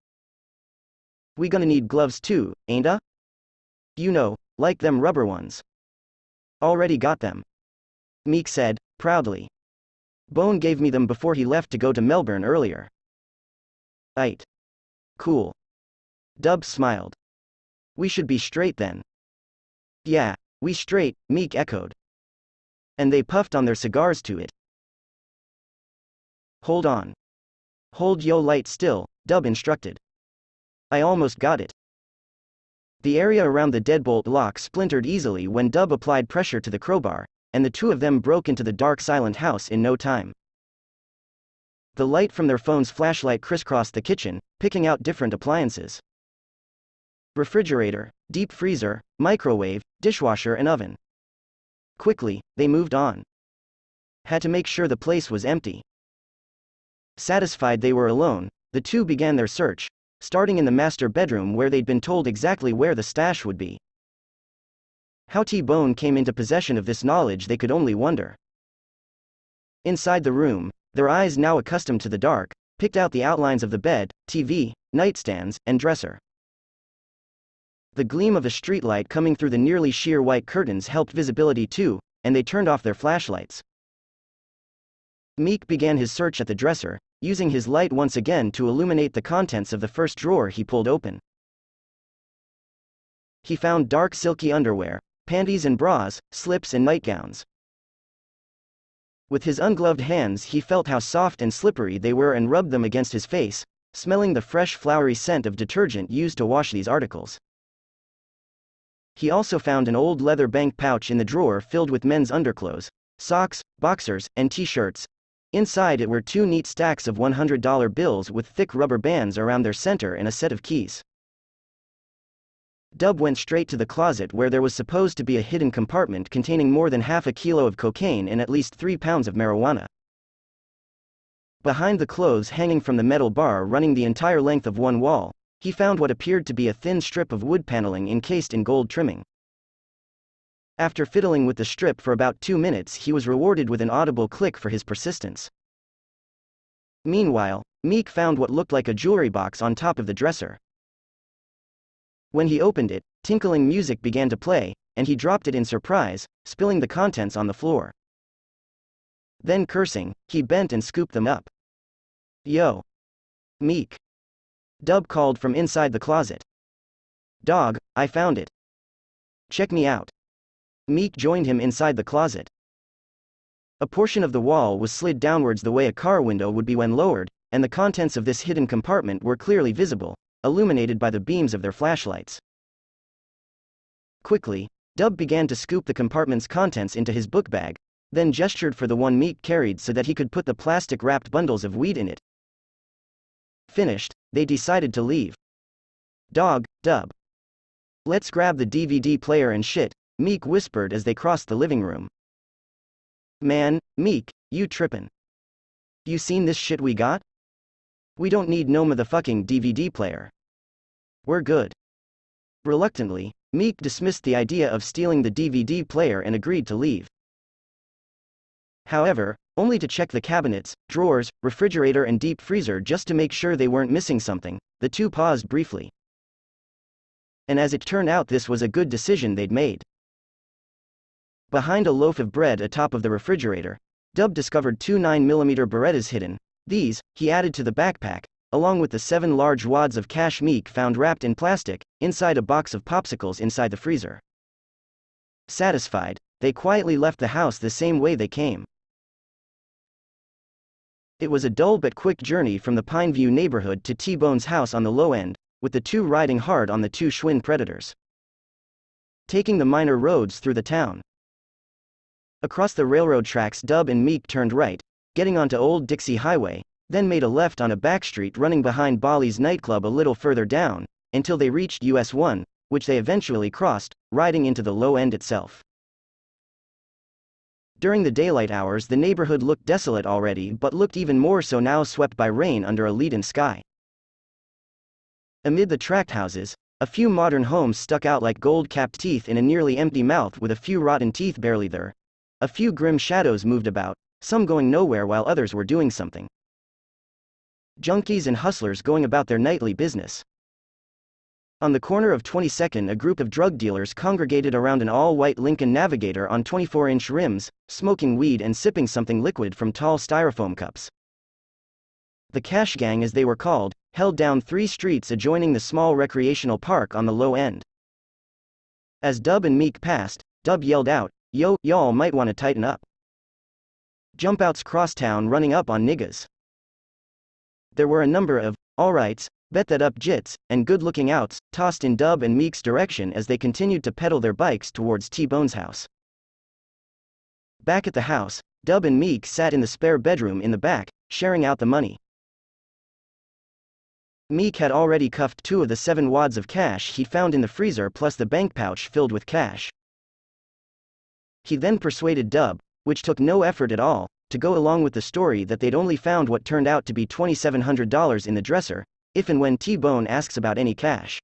A: We gonna need gloves too, ain't a? You know, like them rubber ones. Already got them. Meek said, proudly. Bone gave me them before he left to go to Melbourne earlier. Aight. Cool. Dub smiled. We should be straight then. Yeah, we straight, Meek echoed. And they puffed on their cigars to it. Hold on. Hold yo light still, Dub instructed. I almost got it. The area around the deadbolt lock splintered easily when Dub applied pressure to the crowbar, and the two of them broke into the dark silent house in no time. The light from their phone's flashlight crisscrossed the kitchen, picking out different appliances. Refrigerator, deep freezer, microwave, dishwasher and oven. Quickly, they moved on. Had to make sure the place was empty. Satisfied they were alone, the two began their search, starting in the master bedroom where they'd been told exactly where the stash would be. How T-Bone came into possession of this knowledge they could only wonder. Inside the room, their eyes now accustomed to the dark, picked out the outlines of the bed, TV, nightstands, and dresser. The gleam of a streetlight coming through the nearly sheer white curtains helped visibility too, and they turned off their flashlights. Meek began his search at the dresser, using his light once again to illuminate the contents of the first drawer he pulled open. He found dark silky underwear, panties and bras, slips and nightgowns. With his ungloved hands he felt how soft and slippery they were and rubbed them against his face, smelling the fresh flowery scent of detergent used to wash these articles. He also found an old leather bank pouch in the drawer filled with men's underclothes, socks, boxers, and t-shirts. Inside it were two neat stacks of $100 bills with thick rubber bands around their center and a set of keys. Dub went straight to the closet where there was supposed to be a hidden compartment containing more than half a kilo of cocaine and at least 3 pounds of marijuana. Behind the clothes hanging from the metal bar running the entire length of one wall, he found what appeared to be a thin strip of wood paneling encased in gold trimming. After fiddling with the strip for about 2 minutes, he was rewarded with an audible click for his persistence. Meanwhile, Meek found what looked like a jewelry box on top of the dresser. When he opened it, tinkling music began to play, and he dropped it in surprise, spilling the contents on the floor. Then cursing, he bent and scooped them up. Yo. Meek. Dub called from inside the closet. Dog, I found it. Check me out. Meek joined him inside the closet. A portion of the wall was slid downwards the way a car window would be when lowered, and the contents of this hidden compartment were clearly visible, illuminated by the beams of their flashlights. Quickly, Dub began to scoop the compartment's contents into his book bag, then gestured for the one Meek carried so that he could put the plastic-wrapped bundles of weed in it. Finished, they decided to leave. Dog, Dub. Let's grab the DVD player and shit, Meek whispered as they crossed the living room. Man, Meek, you trippin'. You seen this shit we got? We don't need no motherfucking DVD player. We're good. Reluctantly, Meek dismissed the idea of stealing the DVD player and agreed to leave. However, only to check the cabinets, drawers, refrigerator and deep freezer just to make sure they weren't missing something. The two paused briefly. And as it turned out, this was a good decision they'd made. Behind a loaf of bread atop of the refrigerator, Dub discovered 2 9mm Berettas hidden. These, he added to the backpack, along with the 7 large wads of cash Meek found wrapped in plastic, inside a box of popsicles inside the freezer. Satisfied, they quietly left the house the same way they came. It was a dull but quick journey from the Pineview neighborhood to T-Bone's house on the low end, with the two riding hard on the 2 Schwinn Predators. taking the minor roads through the town. Across the railroad tracks, Dub and Meek turned right, getting onto Old Dixie Highway, then made a left on a back street running behind Bolly's nightclub a little further down, until they reached US 1, which they eventually crossed, riding into the low end itself. During the daylight hours, the neighborhood looked desolate already, but looked even more so now, swept by rain under a leaden sky. Amid the tract houses, a few modern homes stuck out like gold-capped teeth in a nearly empty mouth, with a few rotten teeth barely there. A few grim shadows moved about, some going nowhere while others were doing something. Junkies and hustlers going about their nightly business. On the corner of 22nd, a group of drug dealers congregated around an all-white Lincoln Navigator on 24-inch rims, smoking weed and sipping something liquid from tall styrofoam cups. The Cash Gang, as they were called, held down 3 streets adjoining the small recreational park on the low end. As Dub and Meek passed, Dub yelled out, "Yo, y'all might want to tighten up. Jumpouts crosstown running up on niggas." There were a number of "alrights, bet that up jits," and good-looking outs tossed in Dub and Meek's direction as they continued to pedal their bikes towards T-Bone's house. Back at the house, Dub and Meek sat in the spare bedroom in the back, sharing out the money. Meek had already cuffed 2 of the 7 wads of cash he'd found in the freezer, plus the bank pouch filled with cash. He then persuaded Dub, which took no effort at all, to go along with the story that they'd only found what turned out to be $2,700 in the dresser, if and when T-Bone asks about any cash.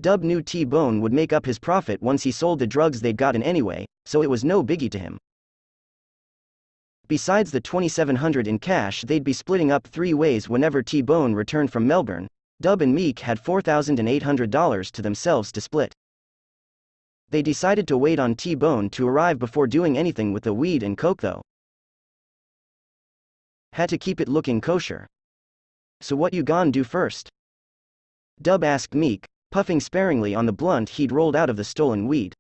A: Dub knew T-Bone would make up his profit once he sold the drugs they'd gotten anyway, so it was no biggie to him. Besides the $2,700 in cash they'd be splitting up 3 ways whenever T-Bone returned from Melbourne, Dub and Meek had $4,800 to themselves to split. They decided to wait on T-Bone to arrive before doing anything with the weed and coke though. Had to keep it looking kosher. "So what you gon' do first?" Dub asked Meek, puffing sparingly on the blunt he'd rolled out of the stolen weed.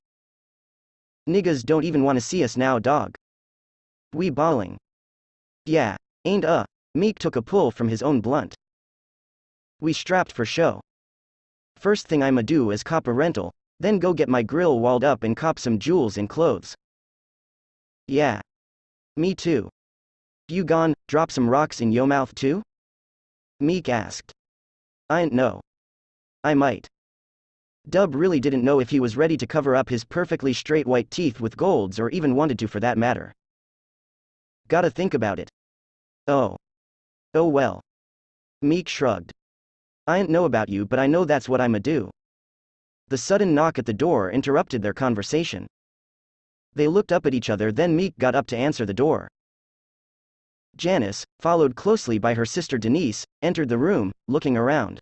A: "Niggas don't even wanna see us now, dog. We balling." "Yeah, ain't Meek took a pull from his own blunt. "We strapped for show. First thing I'ma do is cop a rental, then go get my grill walled up and cop some jewels and clothes." "Yeah. Me too. You gon' drop some rocks in yo mouth too?" Meek asked. "I ain't know. I might." Dub really didn't know if he was ready to cover up his perfectly straight white teeth with golds, or even wanted to for that matter. "Gotta think about it." Oh well." Meek shrugged. "I ain't know about you, but I know that's what I'ma do." The sudden knock at the door interrupted their conversation. They looked up at each other, then Meek got up to answer the door. Janice, followed closely by her sister Denise, entered the room, looking around.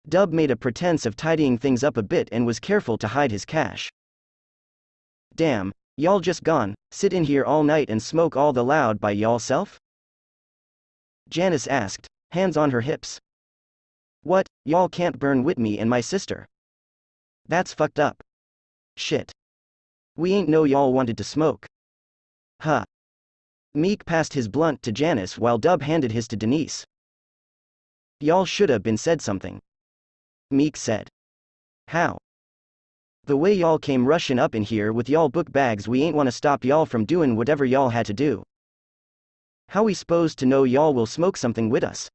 A: Dub made a pretense of tidying things up a bit and was careful to hide his cash. "Damn, y'all just gone sit in here all night and smoke all the loud by y'all self?" Janice asked, hands on her hips. "What, y'all can't burn with me and my sister? That's fucked up. Shit. We ain't know y'all wanted to smoke." "Huh." Meek passed his blunt to Janice while Dub handed his to Denise. "Y'all shoulda been said something," Meek said. "How?" "The way y'all came rushin' up in here with y'all book bags, we ain't wanna stop y'all from doin' whatever y'all had to do. How we s'posed to know y'all will smoke something with us?"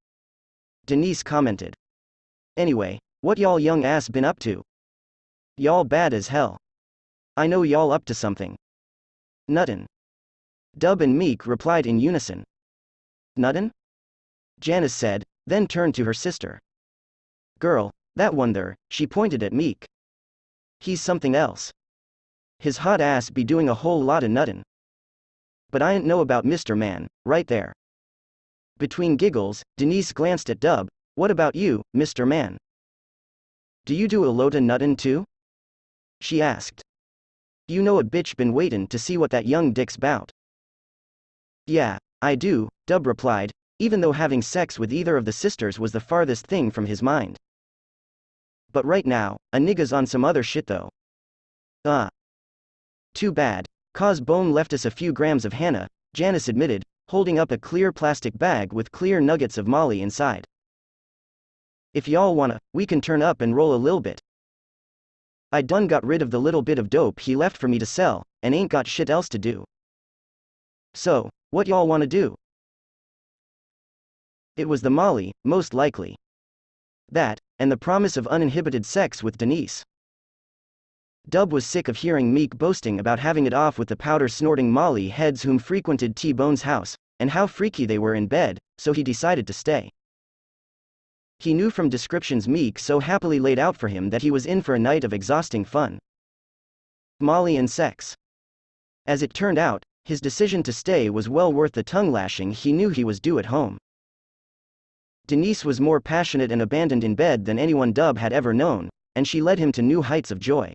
A: Denise commented. "Anyway, what y'all young ass been up to? Y'all bad as hell. I know y'all up to something." "Nuttin'." Dub and Meek replied in unison. "Nuttin'?" Janice said, then turned to her sister. "Girl, that one there," she pointed at Meek. "He's something else. His hot ass be doing a whole lot of nuttin'. But I ain't know about Mr. Man, right there." Between giggles, Denise glanced at Dub. "What about you, Mr. Man? Do you do a lot of nuttin' too?" she asked. "You know a bitch been waitin' to see what that young dick's bout." "Yeah, I do," Dub replied, even though having sex with either of the sisters was the farthest thing from his mind. "But right now, a nigga's on some other shit though." Too bad, 'cause Bone left us a few grams of Hannah," Janice admitted, holding up a clear plastic bag with clear nuggets of Molly inside. "If y'all wanna, we can turn up and roll a lil bit." I done got rid of the little bit of dope he left for me to sell, and ain't got shit else to do. So, what y'all wanna do? It was the Molly, most likely. That, and the promise of uninhibited sex with Denise. Dub was sick of hearing Meek boasting about having it off with the powder-snorting Molly heads whom frequented T-Bone's house, and how freaky they were in bed, so he decided to stay. He knew from descriptions Meek so happily laid out for him that he was in for a night of exhausting fun. Molly and sex. As it turned out, his decision to stay was well worth the tongue-lashing he knew he was due at home. Denise was more passionate and abandoned in bed than anyone Dub had ever known, and she led him to new heights of joy.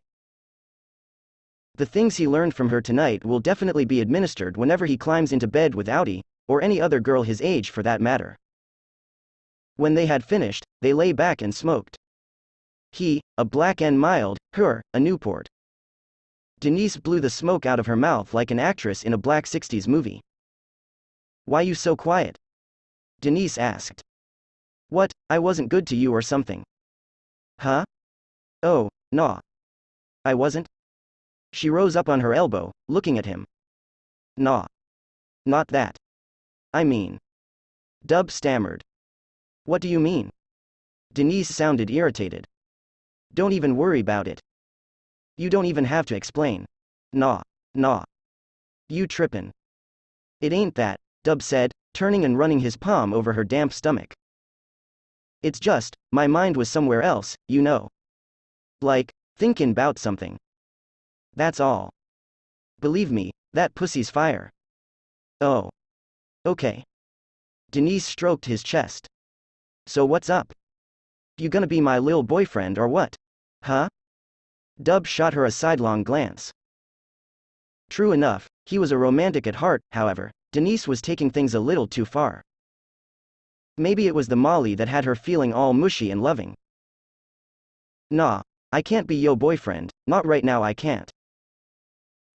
A: The things he learned from her tonight will definitely be administered whenever he climbs into bed with Audie, or any other girl his age for that matter. When they had finished, they lay back and smoked. He, a black and mild, her, a Newport. Denise blew the smoke out of her mouth like an actress in a black 60s movie. "Why you so quiet?" Denise asked. "What, I wasn't good to you or something?" "Huh? Oh, nah. I wasn't?" She rose up on her elbow, looking at him. "Nah. Not that. I mean." Dub stammered. "What do you mean?" Denise sounded irritated. "Don't even worry about it. You don't even have to explain. Nah. You trippin'." "It ain't that," Dub said, turning and running his palm over her damp stomach. "It's just, my mind was somewhere else, you know. Like, thinkin' 'bout something. That's all. Believe me, that pussy's fire." "Oh. Okay." Denise stroked his chest. "So what's up? You gonna be my lil boyfriend or what? Huh?" Dub shot her a sidelong glance. True enough, he was a romantic at heart, however, Denise was taking things a little too far. Maybe it was the Molly that had her feeling all mushy and loving. "Nah, I can't be yo boyfriend, not right now I can't.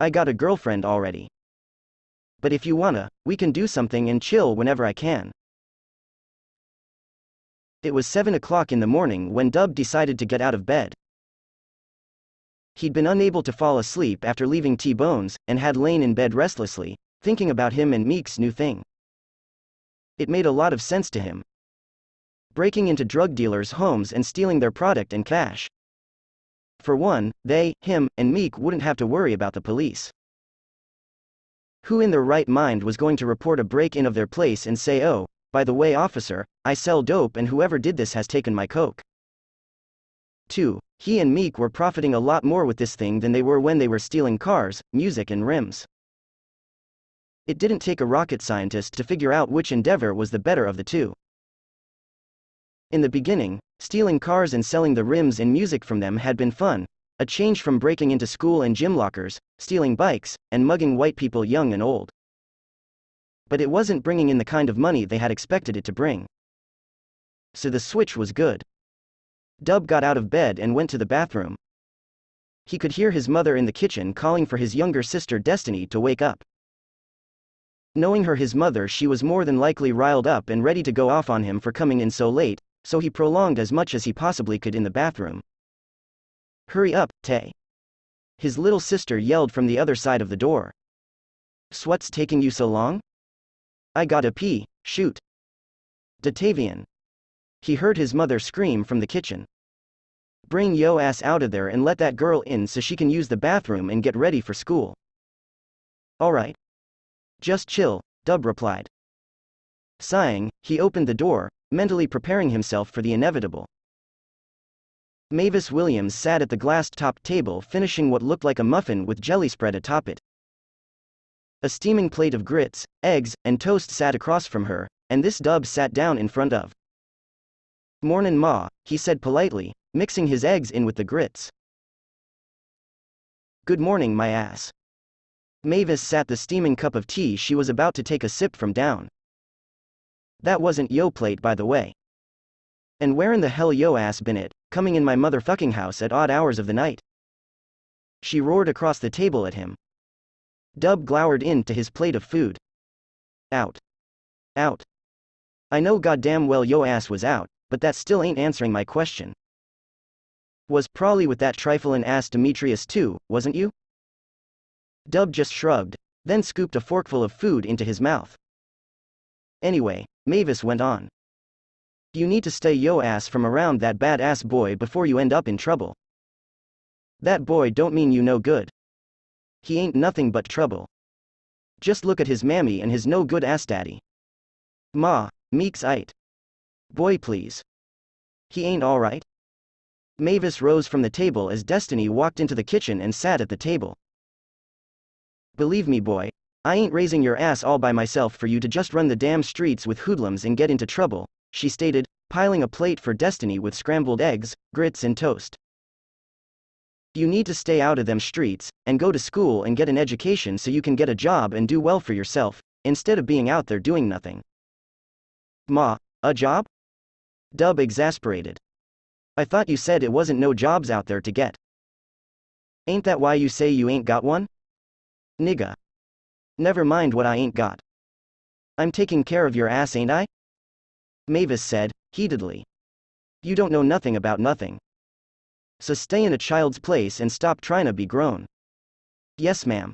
A: I got a girlfriend already. But if you wanna, we can do something and chill whenever I can." It was 7 o'clock in the morning when Dub decided to get out of bed. He'd been unable to fall asleep after leaving T-Bone's, and had lain in bed restlessly, thinking about him and Meek's new thing. It made a lot of sense to him. Breaking into drug dealers' homes and stealing their product and cash. For one, they, him, and Meek wouldn't have to worry about the police. Who in their right mind was going to report a break-in of their place and say, "Oh, by the way officer, I sell dope and whoever did this has taken my coke." 2. He and Meek were profiting a lot more with this thing than they were when they were stealing cars, music and rims. It didn't take a rocket scientist to figure out which endeavor was the better of the two. In the beginning, stealing cars and selling the rims and music from them had been fun, a change from breaking into school and gym lockers, stealing bikes, and mugging white people young and old. But it wasn't bringing in the kind of money they had expected it to bring. So the switch was good. Dub got out of bed and went to the bathroom. He could hear his mother in the kitchen calling for his younger sister Destiny to wake up. Knowing her his mother, she was more than likely riled up and ready to go off on him for coming in so late, so he prolonged as much as he possibly could in the bathroom. "Hurry up, Tay." His little sister yelled from the other side of the door. "Swhat's taking you so long?" "I gotta pee, shoot." "Datavian." He heard his mother scream from the kitchen. "Bring yo ass out of there and let that girl in so she can use the bathroom and get ready for school." "Alright. Just chill," Dub replied. Sighing, he opened the door, mentally preparing himself for the inevitable. Mavis Williams sat at the glass-topped table finishing what looked like a muffin with jelly spread atop it. A steaming plate of grits, eggs, and toast sat across from her, and this Dub sat down in front of. "Mornin' Ma," he said politely, mixing his eggs in with the grits. "Good morning, my ass." Mavis sat the steaming cup of tea she was about to take a sip from down. "That wasn't yo plate, by the way. And where in the hell yo ass been it, coming in my motherfucking house at odd hours of the night?" She roared across the table at him. Dub glowered into his plate of food. "Out. Out. I know goddamn well yo ass was out, but that still ain't answering my question." Was probably with that triflin' ass Demetrius too, wasn't you? Dub just shrugged, then scooped a forkful of food into his mouth. Anyway, Mavis went on. You need to stay yo ass from around that bad ass boy before you end up in trouble. That boy don't mean you no good. He ain't nothing but trouble. Just look at his mammy and his no good ass daddy. Ma, Meek's ite. Boy please. He ain't alright? Mavis rose from the table as Destiny walked into the kitchen and sat at the table. Believe me boy, I ain't raising your ass all by myself for you to just run the damn streets with hoodlums and get into trouble, she stated, piling a plate for Destiny with scrambled eggs, grits and toast. You need to stay out of them streets, and go to school and get an education so you can get a job and do well for yourself, instead of being out there doing nothing. Ma, a job? Dub exasperated. I thought you said it wasn't no jobs out there to get. Ain't that why you say you ain't got one? Nigga. Never mind what I ain't got. I'm taking care of your ass, ain't I? Mavis said, heatedly. You don't know nothing about nothing. So stay in a child's place and stop trying to be grown. Yes ma'am.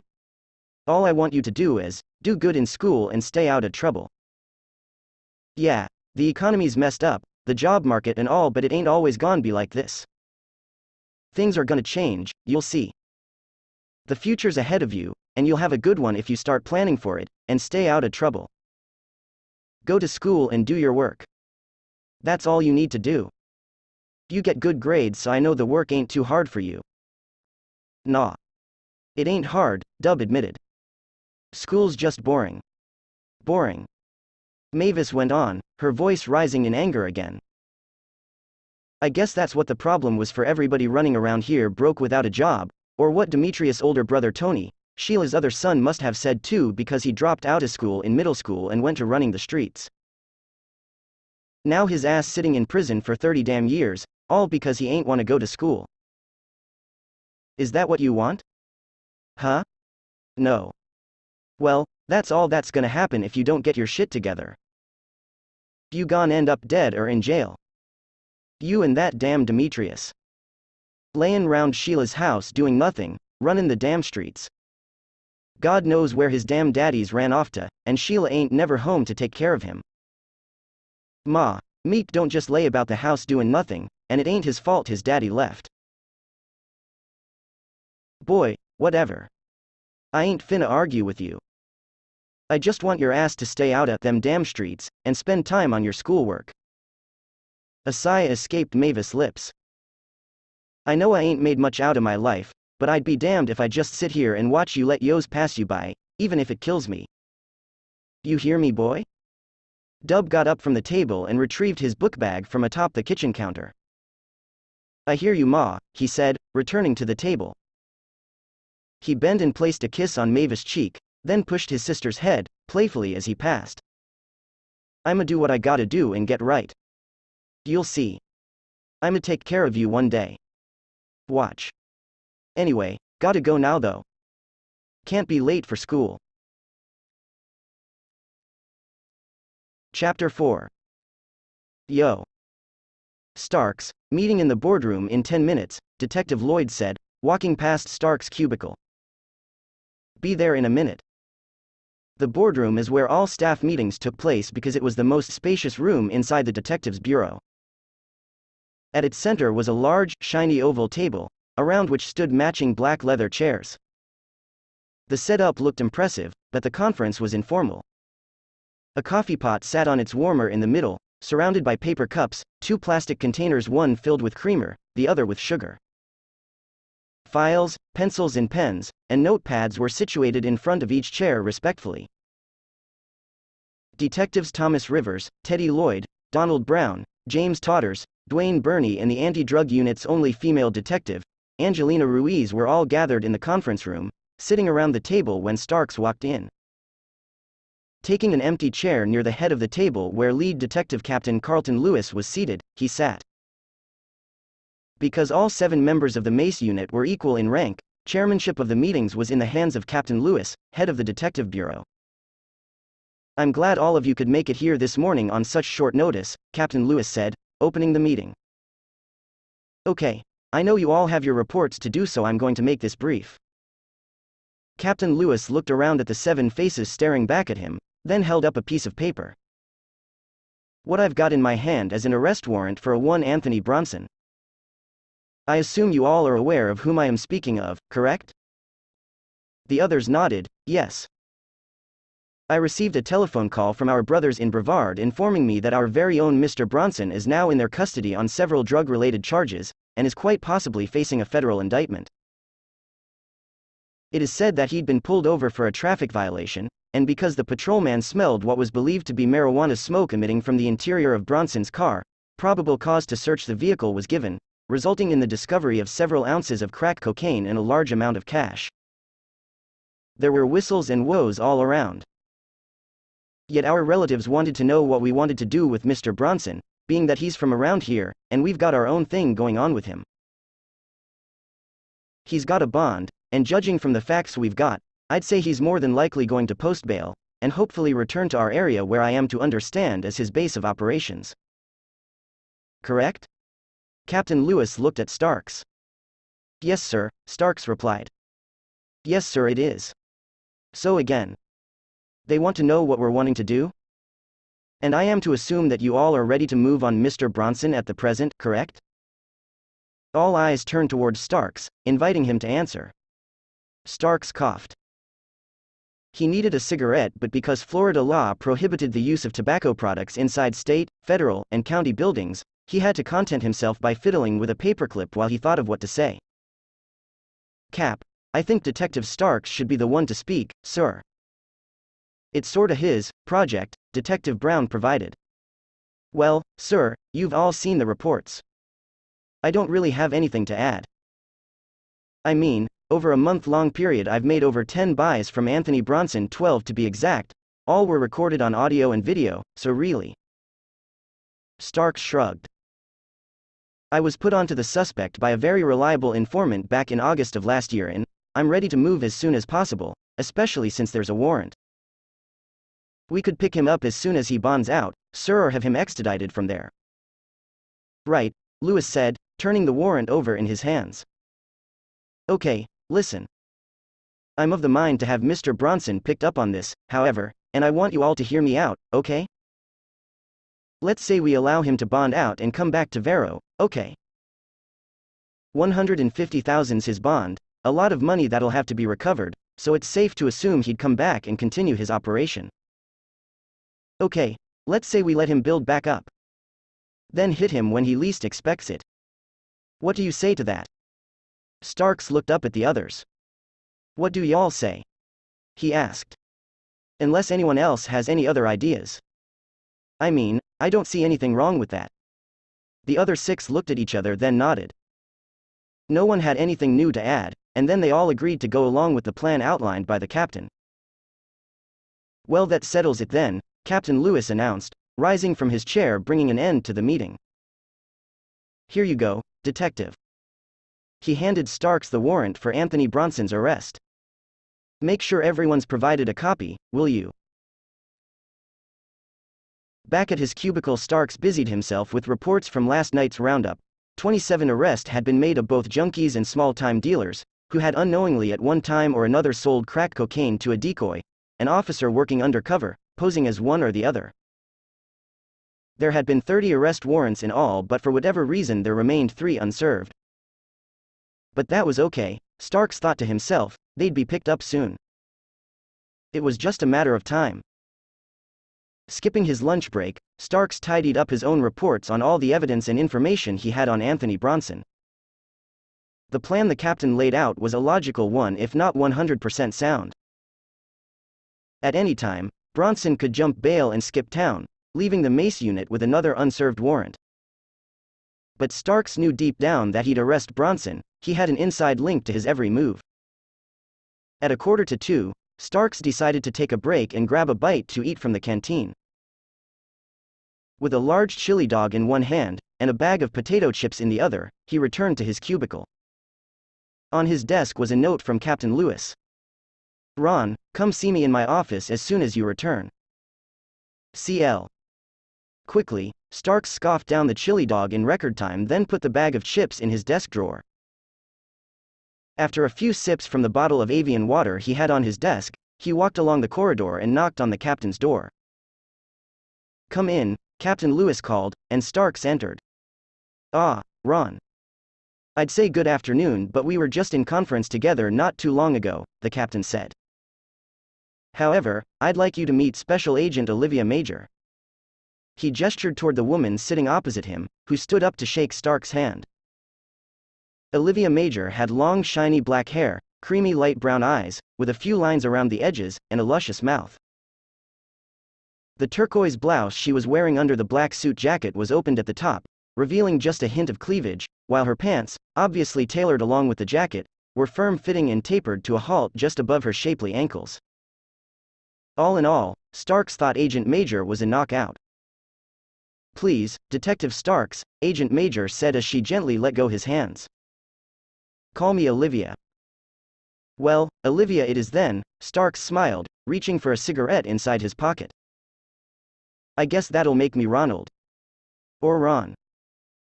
A: All I want you to do is, do good in school and stay out of trouble. Yeah, the economy's messed up, the job market and all, but it ain't always gonna be like this. Things are gonna change, you'll see. The future's ahead of you, and you'll have a good one if you start planning for it, and stay out of trouble. Go to school and do your work. That's all you need to do. You get good grades so I know the work ain't too hard for you. Nah. It ain't hard, Dub admitted. School's just boring. Boring. Mavis went on, her voice rising in anger again. I guess that's what the problem was for everybody running around here broke without a job, or what Demetrius' older brother Tony, Sheila's other son, must have said too, because he dropped out of school in middle school and went to running the streets. Now his ass sitting in prison for 30 damn years, all because he ain't want to go to school. Is that what you want? Huh? No. Well, that's all that's gonna happen if you don't get your shit together. You gon' end up dead or in jail. You and that damn Demetrius. Layin' round Sheila's house doing nothing, running the damn streets. God knows where his damn daddies ran off to, and Sheila ain't never home to take care of him. Ma, Meek don't just lay about the house doing nothing, and it ain't his fault his daddy left. Boy, whatever. I ain't finna argue with you. I just want your ass to stay out of them damn streets, and spend time on your schoolwork. A sigh escaped Mavis' lips. I know I ain't made much out of my life, but I'd be damned if I just sit here and watch you let yo's pass you by, even if it kills me. You hear me, boy? Dub got up from the table and retrieved his book bag from atop the kitchen counter. I hear you, Ma, he said, returning to the table. He bent and placed a kiss on Mavis' cheek, then pushed his sister's head, playfully as he passed. I'ma do what I gotta do and get right. You'll see. I'ma take care of you one day. Watch. Anyway, gotta go now though. Can't be late for school. Chapter 4. Yo. Starks, meeting in the boardroom in 10 minutes, Detective Lloyd said, walking past Stark's cubicle. Be there in a minute. The boardroom is where all staff meetings took place because it was the most spacious room inside the detective's bureau. At its center was a large, shiny oval table, around which stood matching black leather chairs. The setup looked impressive, but the conference was informal. A coffee pot sat on its warmer in the middle, surrounded by paper cups, 2 plastic containers, one filled with creamer, the other with sugar. Files, pencils and pens, and notepads were situated in front of each chair respectfully. Detectives Thomas Rivers, Teddy Lloyd, Donald Brown, James Todders, Dwayne Burney and the anti-drug unit's only female detective, Angelina Ruiz were all gathered in the conference room, sitting around the table when Starks walked in. Taking an empty chair near the head of the table where lead detective Captain Carlton Lewis was seated, he sat. Because all 7 members of the Mace unit were equal in rank, chairmanship of the meetings was in the hands of Captain Lewis, head of the Detective Bureau. I'm glad all of you could make it here this morning on such short notice, Captain Lewis said, opening the meeting. Okay. I know you all have your reports to do, so I'm going to make this brief. Captain Lewis looked around at the 7 faces staring back at him, then held up a piece of paper. What I've got in my hand is an arrest warrant for a one Anthony Bronson. I assume you all are aware of whom I am speaking of, correct? The others nodded, yes. I received a telephone call from our brothers in Brevard informing me that our very own Mr. Bronson is now in their custody on several drug-related charges, and is quite possibly facing a federal indictment. It is said that he'd been pulled over for a traffic violation, and because the patrolman smelled what was believed to be marijuana smoke emitting from the interior of Bronson's car, probable cause to search the vehicle was given, resulting in the discovery of several ounces of crack cocaine and a large amount of cash. There were whistles and woes all around. Yet our relatives wanted to know what we wanted to do with Mr. Bronson, being that he's from around here, and we've got our own thing going on with him. He's got a bond, and judging from the facts we've got, I'd say he's more than likely going to post bail, and hopefully return to our area where I am to understand as his base of operations. Correct? Captain Lewis looked at Starks. Yes, sir, Starks replied. Yes, sir, it is. So again, they want to know what we're wanting to do? And I am to assume that you all are ready to move on Mr. Bronson at the present, correct? All eyes turned towards Starks, inviting him to answer. Starks coughed. He needed a cigarette, but because Florida law prohibited the use of tobacco products inside state, federal, and county buildings, he had to content himself by fiddling with a paperclip while he thought of what to say. Cap, I think Detective Starks should be the one to speak, sir. It's sorta his project, Detective Brown provided. Well, sir, you've all seen the reports. I don't really have anything to add. I mean, over a month-long period I've made over 10 buys from Anthony Bronson, 12 to be exact, all were recorded on audio and video, so really. Starks shrugged. I was put onto the suspect by a very reliable informant back in August of last year, and I'm ready to move as soon as possible, especially since there's a warrant. We could pick him up as soon as he bonds out, sir, or have him extradited from there. Right, Lewis said, turning the warrant over in his hands. Okay, listen. I'm of the mind to have Mr. Bronson picked up on this, however, and I want you all to hear me out, okay? Let's say we allow him to bond out and come back to Vero, okay? 150,000's his bond, a lot of money that'll have to be recovered, so it's safe to assume he'd come back and continue his operation. Okay, let's say we let him build back up. Then hit him when he least expects it. What do you say to that? Starks looked up at the others. What do y'all say? He asked. Unless anyone else has any other ideas. I mean, I don't see anything wrong with that. The other 6 looked at each other, then nodded. No one had anything new to add, and then they all agreed to go along with the plan outlined by the captain. Well, that settles it then, Captain Lewis announced, rising from his chair, bringing an end to the meeting. Here you go, detective. He handed Starks the warrant for Anthony Bronson's arrest. Make sure everyone's provided a copy, will you? Back at his cubicle, Starks busied himself with reports from last night's roundup. 27 arrests had been made of both junkies and small-time dealers, who had unknowingly at one time or another sold crack cocaine to a decoy, an officer working undercover, posing as one or the other. There had been 30 arrest warrants in all, but for whatever reason there remained 3 unserved. But that was okay, Starks thought to himself, they'd be picked up soon. It was just a matter of time. Skipping his lunch break, Starks tidied up his own reports on all the evidence and information he had on Anthony Bronson. The plan the captain laid out was a logical one, if not 100% sound. At any time, Bronson could jump bail and skip town, leaving the Mace unit with another unserved warrant. But Starks knew deep down that he'd arrest Bronson. He had an inside link to his every move. At 1:45, Starks decided to take a break and grab a bite to eat from the canteen. With a large chili dog in one hand, and a bag of potato chips in the other, he returned to his cubicle. On his desk was a note from Captain Lewis. Ron, come see me in my office as soon as you return. CL. Quickly, Starks scoffed down the chili dog in record time, then put the bag of chips in his desk drawer. After a few sips from the bottle of avian water he had on his desk, he walked along the corridor and knocked on the captain's door. "Come in," Captain Lewis called, and Starks entered. "Ah, Ron. I'd say good afternoon, but we were just in conference together not too long ago," the captain said. "However, I'd like you to meet Special Agent Olivia Major." He gestured toward the woman sitting opposite him, who stood up to shake Stark's hand. Olivia Major had long shiny black hair, creamy light brown eyes, with a few lines around the edges, and a luscious mouth. The turquoise blouse she was wearing under the black suit jacket was opened at the top, revealing just a hint of cleavage, while her pants, obviously tailored along with the jacket, were firm-fitting and tapered to a halt just above her shapely ankles. All in all, Starks thought Agent Major was a knockout. "Please, Detective Starks," Agent Major said as she gently let go his hands. "Call me Olivia." "Well, Olivia it is then," Starks smiled, reaching for a cigarette inside his pocket. "I guess that'll make me Ronald. Or Ron.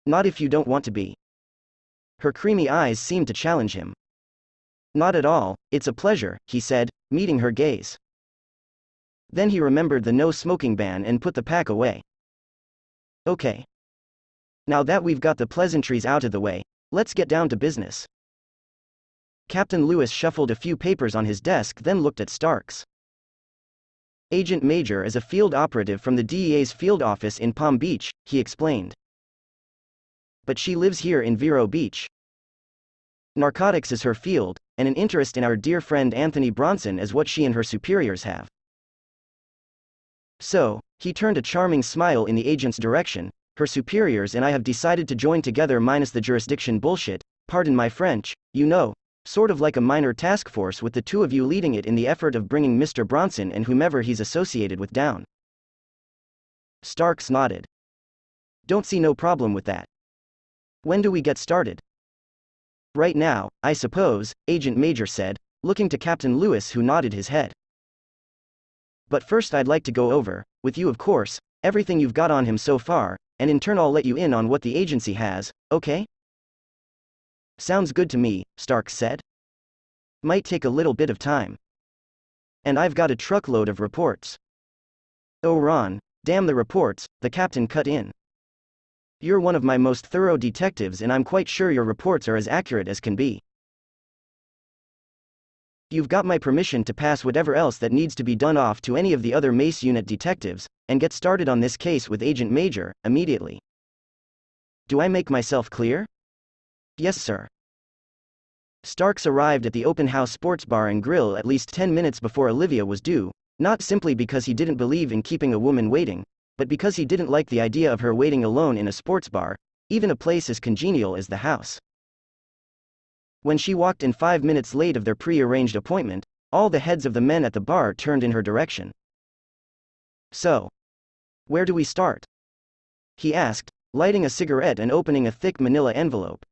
A: Not if you don't want to be." Her creamy eyes seemed to challenge him. "Not at all, it's a pleasure," he said, meeting her gaze. Then he remembered the no-smoking ban and put the pack away. "Okay. Now that we've got the pleasantries out of the way, let's get down to business." Captain Lewis shuffled a few papers on his desk, then looked at Starks. "Agent Major is a field operative from the DEA's field office in Palm Beach," he explained. "But she lives here in Vero Beach. Narcotics is her field, and an interest in our dear friend Anthony Bronson is what she and her superiors have. So," he turned a charming smile in the agent's direction, "her superiors and I have decided to join together minus the jurisdiction bullshit, pardon my French, you know, sort of like a minor task force with the two of you leading it in the effort of bringing Mr. Bronson and whomever he's associated with down." Starks nodded. "Don't see no problem with that. When do we get started?" "Right now, I suppose," Agent Major said, looking to Captain Lewis, who nodded his head. "But first I'd like to go over, with you of course, everything you've got on him so far, and in turn I'll let you in on what the agency has, okay?" "Sounds good to me," Starks said. "Might take a little bit of time. And I've got a truckload of reports." "Oh Ron, damn the reports," the captain cut in. "You're one of my most thorough detectives and I'm quite sure your reports are as accurate as can be. You've got my permission to pass whatever else that needs to be done off to any of the other Mace Unit detectives, and get started on this case with Agent Major, immediately. Do I make myself clear?" "Yes, sir." Starks arrived at the Open House Sports Bar and Grill at least 10 minutes before Olivia was due, not simply because he didn't believe in keeping a woman waiting, but because he didn't like the idea of her waiting alone in a sports bar, even a place as congenial as the house. When she walked in 5 minutes late of their pre-arranged appointment, all the heads of the men at the bar turned in her direction. "So, where do we start?" he asked, lighting a cigarette and opening a thick manila envelope.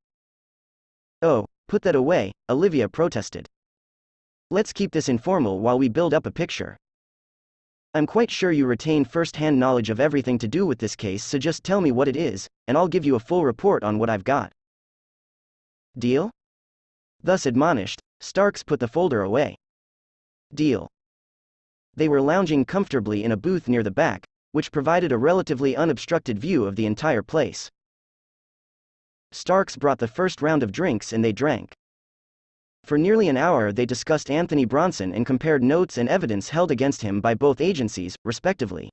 A: "Oh, put that away," Olivia protested. "Let's keep this informal while we build up a picture. I'm quite sure you retain first-hand knowledge of everything to do with this case, so just tell me what it is, and I'll give you a full report on what I've got. Deal?" Thus admonished, Starks put the folder away. "Deal." They were lounging comfortably in a booth near the back, which provided a relatively unobstructed view of the entire place. Starks brought the first round of drinks and they drank. For nearly an hour they discussed Anthony Bronson and compared notes and evidence held against him by both agencies, respectively.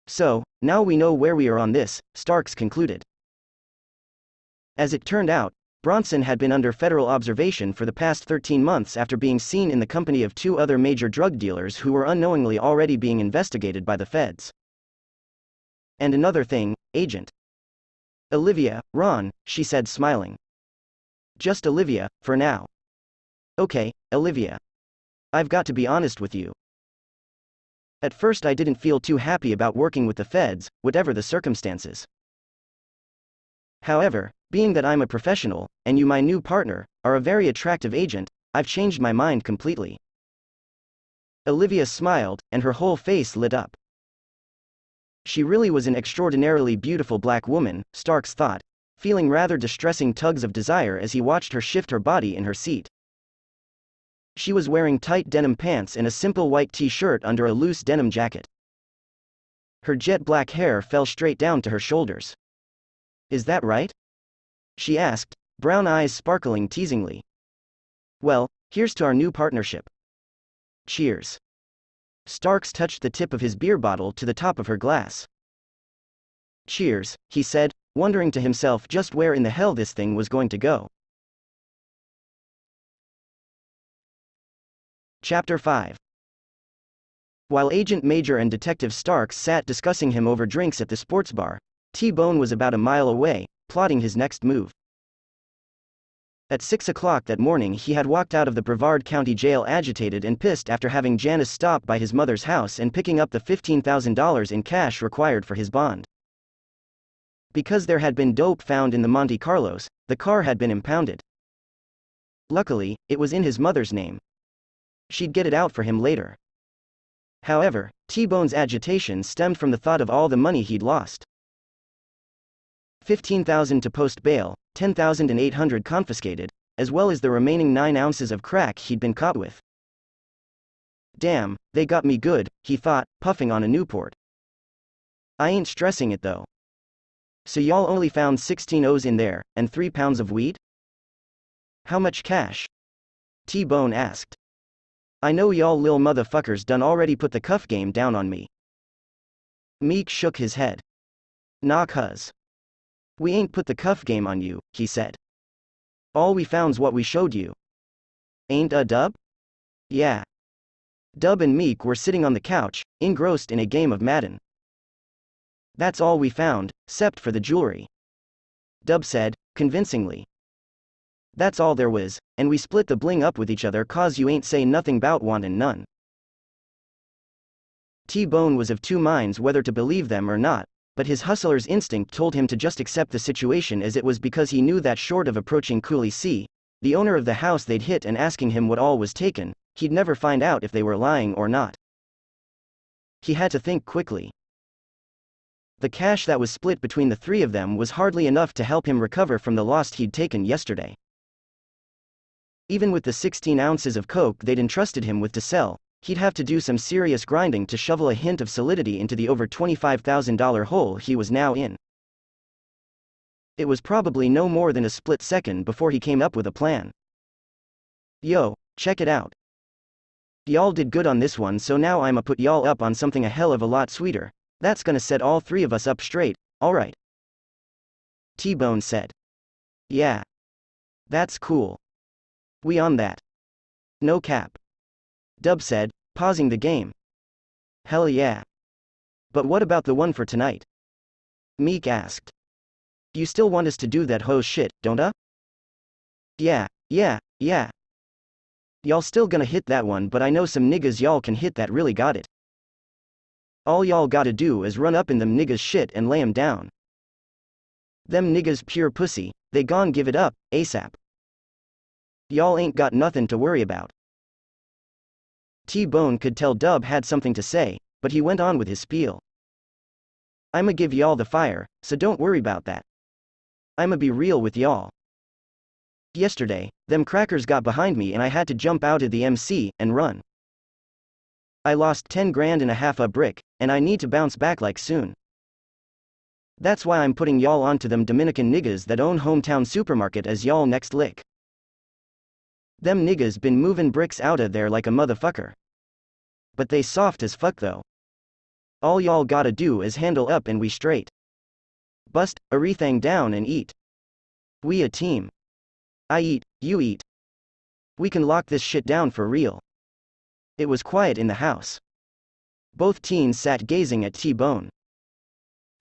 A: "So, now we know where we are on this," Starks concluded. As it turned out, Bronson had been under federal observation for the past 13 months after being seen in the company of 2 other major drug dealers who were unknowingly already being investigated by the feds. "And another thing, Agent Olivia, Ron," she said smiling. "Just Olivia, for now." "Okay, Olivia. I've got to be honest with you. At first I didn't feel too happy about working with the feds, whatever the circumstances. However, being that I'm a professional, and you, my new partner, are a very attractive agent, I've changed my mind completely." Olivia smiled, and her whole face lit up. She really was an extraordinarily beautiful black woman, Starks thought, feeling rather distressing tugs of desire as he watched her shift her body in her seat. She was wearing tight denim pants and a simple white t-shirt under a loose denim jacket. Her jet black hair fell straight down to her shoulders. "Is that right?" she asked, brown eyes sparkling teasingly. "Well, here's to our new partnership. Cheers." Starks touched the tip of his beer bottle to the top of her glass. "Cheers," he said, wondering to himself just where in the hell this thing was going to go. Chapter 5. While Agent Major and Detective Starks sat discussing him over drinks at the sports bar, T-Bone was about a mile away, plotting his next move. At 6 o'clock that morning he had walked out of the Brevard County Jail agitated and pissed after having Janice stop by his mother's house and picking up the $15,000 in cash required for his bond. Because there had been dope found in the Monte Carlos, the car had been impounded. Luckily, it was in his mother's name. She'd get it out for him later. However, T-Bone's agitation stemmed from the thought of all the money he'd lost. $15,000 to post bail, $10,800 confiscated, as well as the remaining 9 ounces of crack he'd been caught with. "Damn, they got me good," he thought, puffing on a Newport. "I ain't stressing it though. So y'all only found 16 O's in there, and 3 pounds of weed? How much cash?" T-Bone asked. "I know y'all lil motherfuckers done already put the cuff game down on me." Meek shook his head. "Nah cuz. We ain't put the cuff game on you," he said. "All we found's what we showed you. Ain't Dub?" "Yeah." Dub and Meek were sitting on the couch, engrossed in a game of Madden. "That's all we found, 'cept for the jewelry," Dub said, convincingly. "That's all there was, and we split the bling up with each other cause you ain't say nothing 'bout wantin' none." T-Bone was of two minds whether to believe them or not, but his hustler's instinct told him to just accept the situation as it was because he knew that short of approaching Cooley C., the owner of the house they'd hit and asking him what all was taken, he'd never find out if they were lying or not. He had to think quickly. The cash that was split between the three of them was hardly enough to help him recover from the loss he'd taken yesterday. Even with the 16 ounces of coke they'd entrusted him with to sell, he'd have to do some serious grinding to shovel a hint of solidity into the over $25,000 hole he was now in. It was probably no more than a split second before he came up with a plan. "Yo, check it out. Y'all did good on this one, so now I'ma put y'all up on something a hell of a lot sweeter. That's gonna set all three of us up straight, alright?" T-Bone said. "Yeah. That's cool. We on that. No cap." Dub said, pausing the game. "Hell yeah. But what about the one for tonight?" Meek asked. "You still want us to do that hoe shit, don't ya?" Yeah. Y'all still gonna hit that one, but I know some niggas y'all can hit that really got it. All y'all gotta do is run up in them niggas shit and lay 'em down. Them niggas pure pussy, they gon' give it up, ASAP. Y'all ain't got nothing to worry about." T-Bone could tell Dub had something to say, but he went on with his spiel. "I'ma give y'all the fire, so don't worry about that. I'ma be real with y'all. Yesterday, them crackers got behind me and I had to jump out of the MC and run. I lost 10 grand and a half a brick, and I need to bounce back like soon. That's why I'm putting y'all onto them Dominican niggas that own Hometown Supermarket as y'all next lick. Them niggas been moving bricks outta there like a motherfucker. But they soft as fuck though. All y'all gotta do is handle up and we straight. Bust everything down and eat. We a team. I eat, you eat. We can lock this shit down for real." It was quiet in the house. Both teens sat gazing at T-Bone.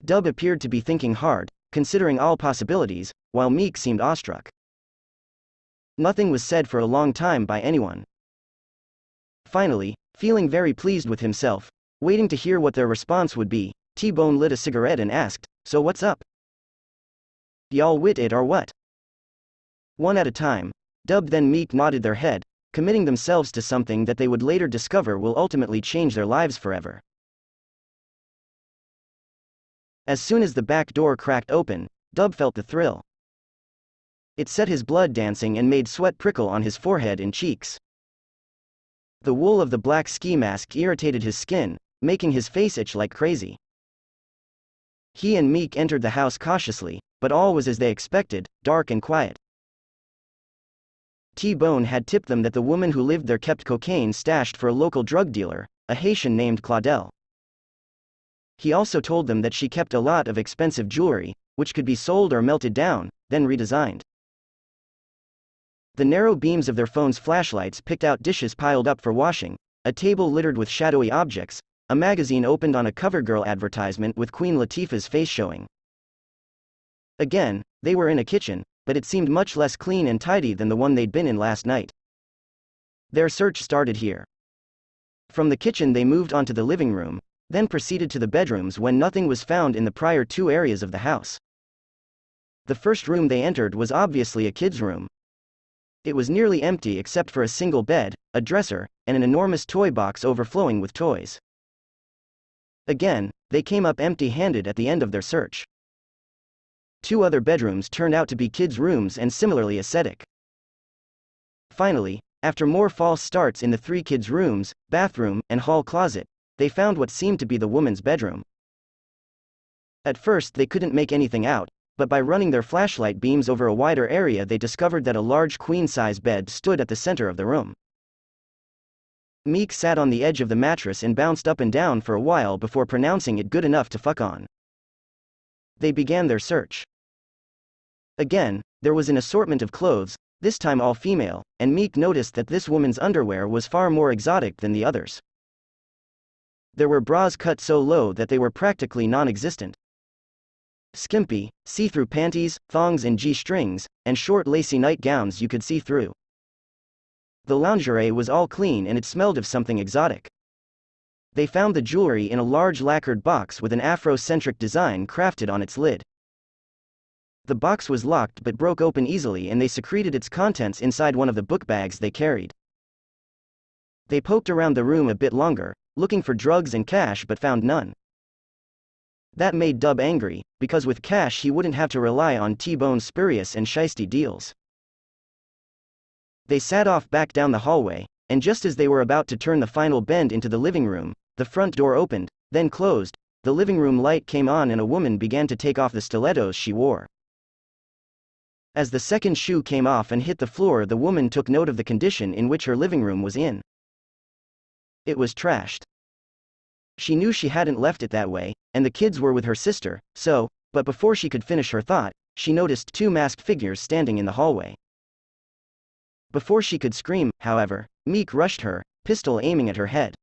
A: Dub appeared to be thinking hard, considering all possibilities, while Meek seemed awestruck. Nothing was said for a long time by anyone. Finally, feeling very pleased with himself, waiting to hear what their response would be, T-Bone lit a cigarette and asked, "So what's up? Y'all with it or what?" One at a time, Dub then Meek nodded their head, committing themselves to something that they would later discover will ultimately change their lives forever. As soon as the back door cracked open, Dub felt the thrill. It set his blood dancing and made sweat prickle on his forehead and cheeks. The wool of the black ski mask irritated his skin, making his face itch like crazy. He and Meek entered the house cautiously, but all was as they expected, dark and quiet. T-Bone had tipped them that the woman who lived there kept cocaine stashed for a local drug dealer, a Haitian named Claudel. He also told them that she kept a lot of expensive jewelry, which could be sold or melted down, then redesigned. The narrow beams of their phones' flashlights picked out dishes piled up for washing, a table littered with shadowy objects, a magazine opened on a CoverGirl advertisement with Queen Latifah's face showing. Again, they were in a kitchen, but it seemed much less clean and tidy than the one they'd been in last night. Their search started here. From the kitchen they moved onto the living room, then proceeded to the bedrooms when nothing was found in the prior two areas of the house. The first room they entered was obviously a kid's room. It was nearly empty except for a single bed, a dresser, and an enormous toy box overflowing with toys. Again, they came up empty-handed at the end of their search. Two other bedrooms turned out to be kids' rooms and similarly ascetic. Finally, after more false starts in the three kids' rooms, bathroom, and hall closet, they found what seemed to be the woman's bedroom. At first they couldn't make anything out, but by running their flashlight beams over a wider area they discovered that a large queen-size bed stood at the center of the room. Meek sat on the edge of the mattress and bounced up and down for a while before pronouncing it good enough to fuck on. They began their search. Again, there was an assortment of clothes, this time all female, and Meek noticed that this woman's underwear was far more exotic than the others. There were bras cut so low that they were practically non-existent. Skimpy, see-through panties, thongs and G-strings, and short lacy nightgowns you could see through. The lingerie was all clean and it smelled of something exotic. They found the jewelry in a large lacquered box with an Afro-centric design crafted on its lid. The box was locked but broke open easily and they secreted its contents inside one of the book bags they carried. They poked around the room a bit longer, looking for drugs and cash but found none. That made Dub angry, because with cash he wouldn't have to rely on T-Bone's spurious and shiesty deals. They sat off back down the hallway, and just as they were about to turn the final bend into the living room, the front door opened, then closed, the living room light came on and a woman began to take off the stilettos she wore. As the second shoe came off and hit the floor, the woman took note of the condition in which her living room was in. It was trashed. She knew she hadn't left it that way, and the kids were with her sister, but before she could finish her thought, she noticed two masked figures standing in the hallway. Before she could scream, however, Meek rushed her, pistol aiming at her head.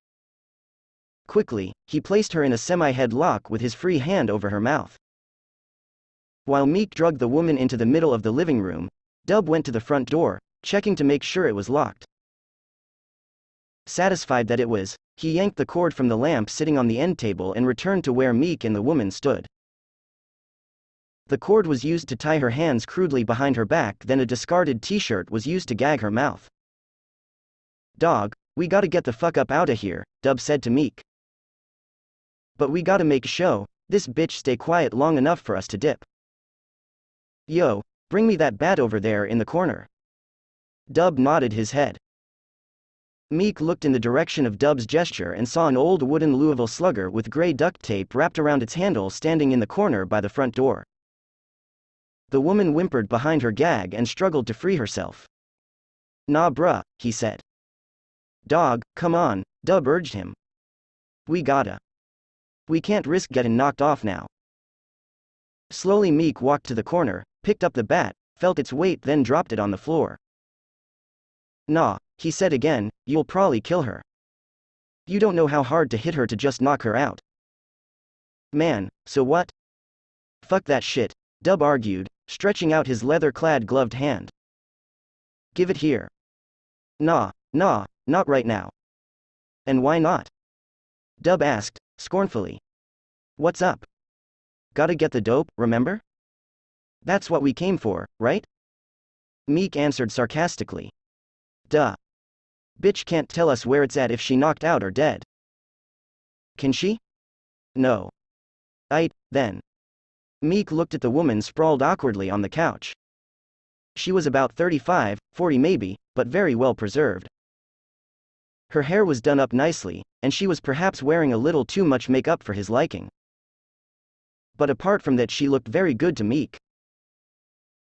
A: Quickly, he placed her in a semi-head lock with his free hand over her mouth. While Meek dragged the woman into the middle of the living room, Dub went to the front door, checking to make sure it was locked. Satisfied that it was, he yanked the cord from the lamp sitting on the end table and returned to where Meek and the woman stood. The cord was used to tie her hands crudely behind her back, then a discarded t-shirt was used to gag her mouth. "Dog, we gotta get the fuck up outta here," Dub said to Meek. "But we gotta make show, this bitch stay quiet long enough for us to dip. Yo, bring me that bat over there in the corner." Dub nodded his head. Meek looked in the direction of Dub's gesture and saw an old wooden Louisville Slugger with gray duct tape wrapped around its handle standing in the corner by the front door. The woman whimpered behind her gag and struggled to free herself. "Nah bruh," he said. "Dog, come on," Dub urged him. We can't risk getting knocked off now." Slowly Meek walked to the corner, picked up the bat, felt its weight then dropped it on the floor. "Nah," he said again, "you'll probably kill her. You don't know how hard to hit her to just knock her out." "Man, so what?" "Fuck that shit," Dub argued, stretching out his leather-clad gloved hand. "Give it here." Nah, not right now." "And why not?" Dub asked, scornfully. "What's up? Gotta get the dope, remember? That's what we came for, right?" Meek answered sarcastically. "Duh. Bitch can't tell us where it's at if she knocked out or dead." "Can she?" "No." "Aight, then. Meek looked at the woman sprawled awkwardly on the couch. She was about 35, 40 maybe, but very well preserved. Her hair was done up nicely, and she was perhaps wearing a little too much makeup for his liking. But apart from that, she looked very good to Meek.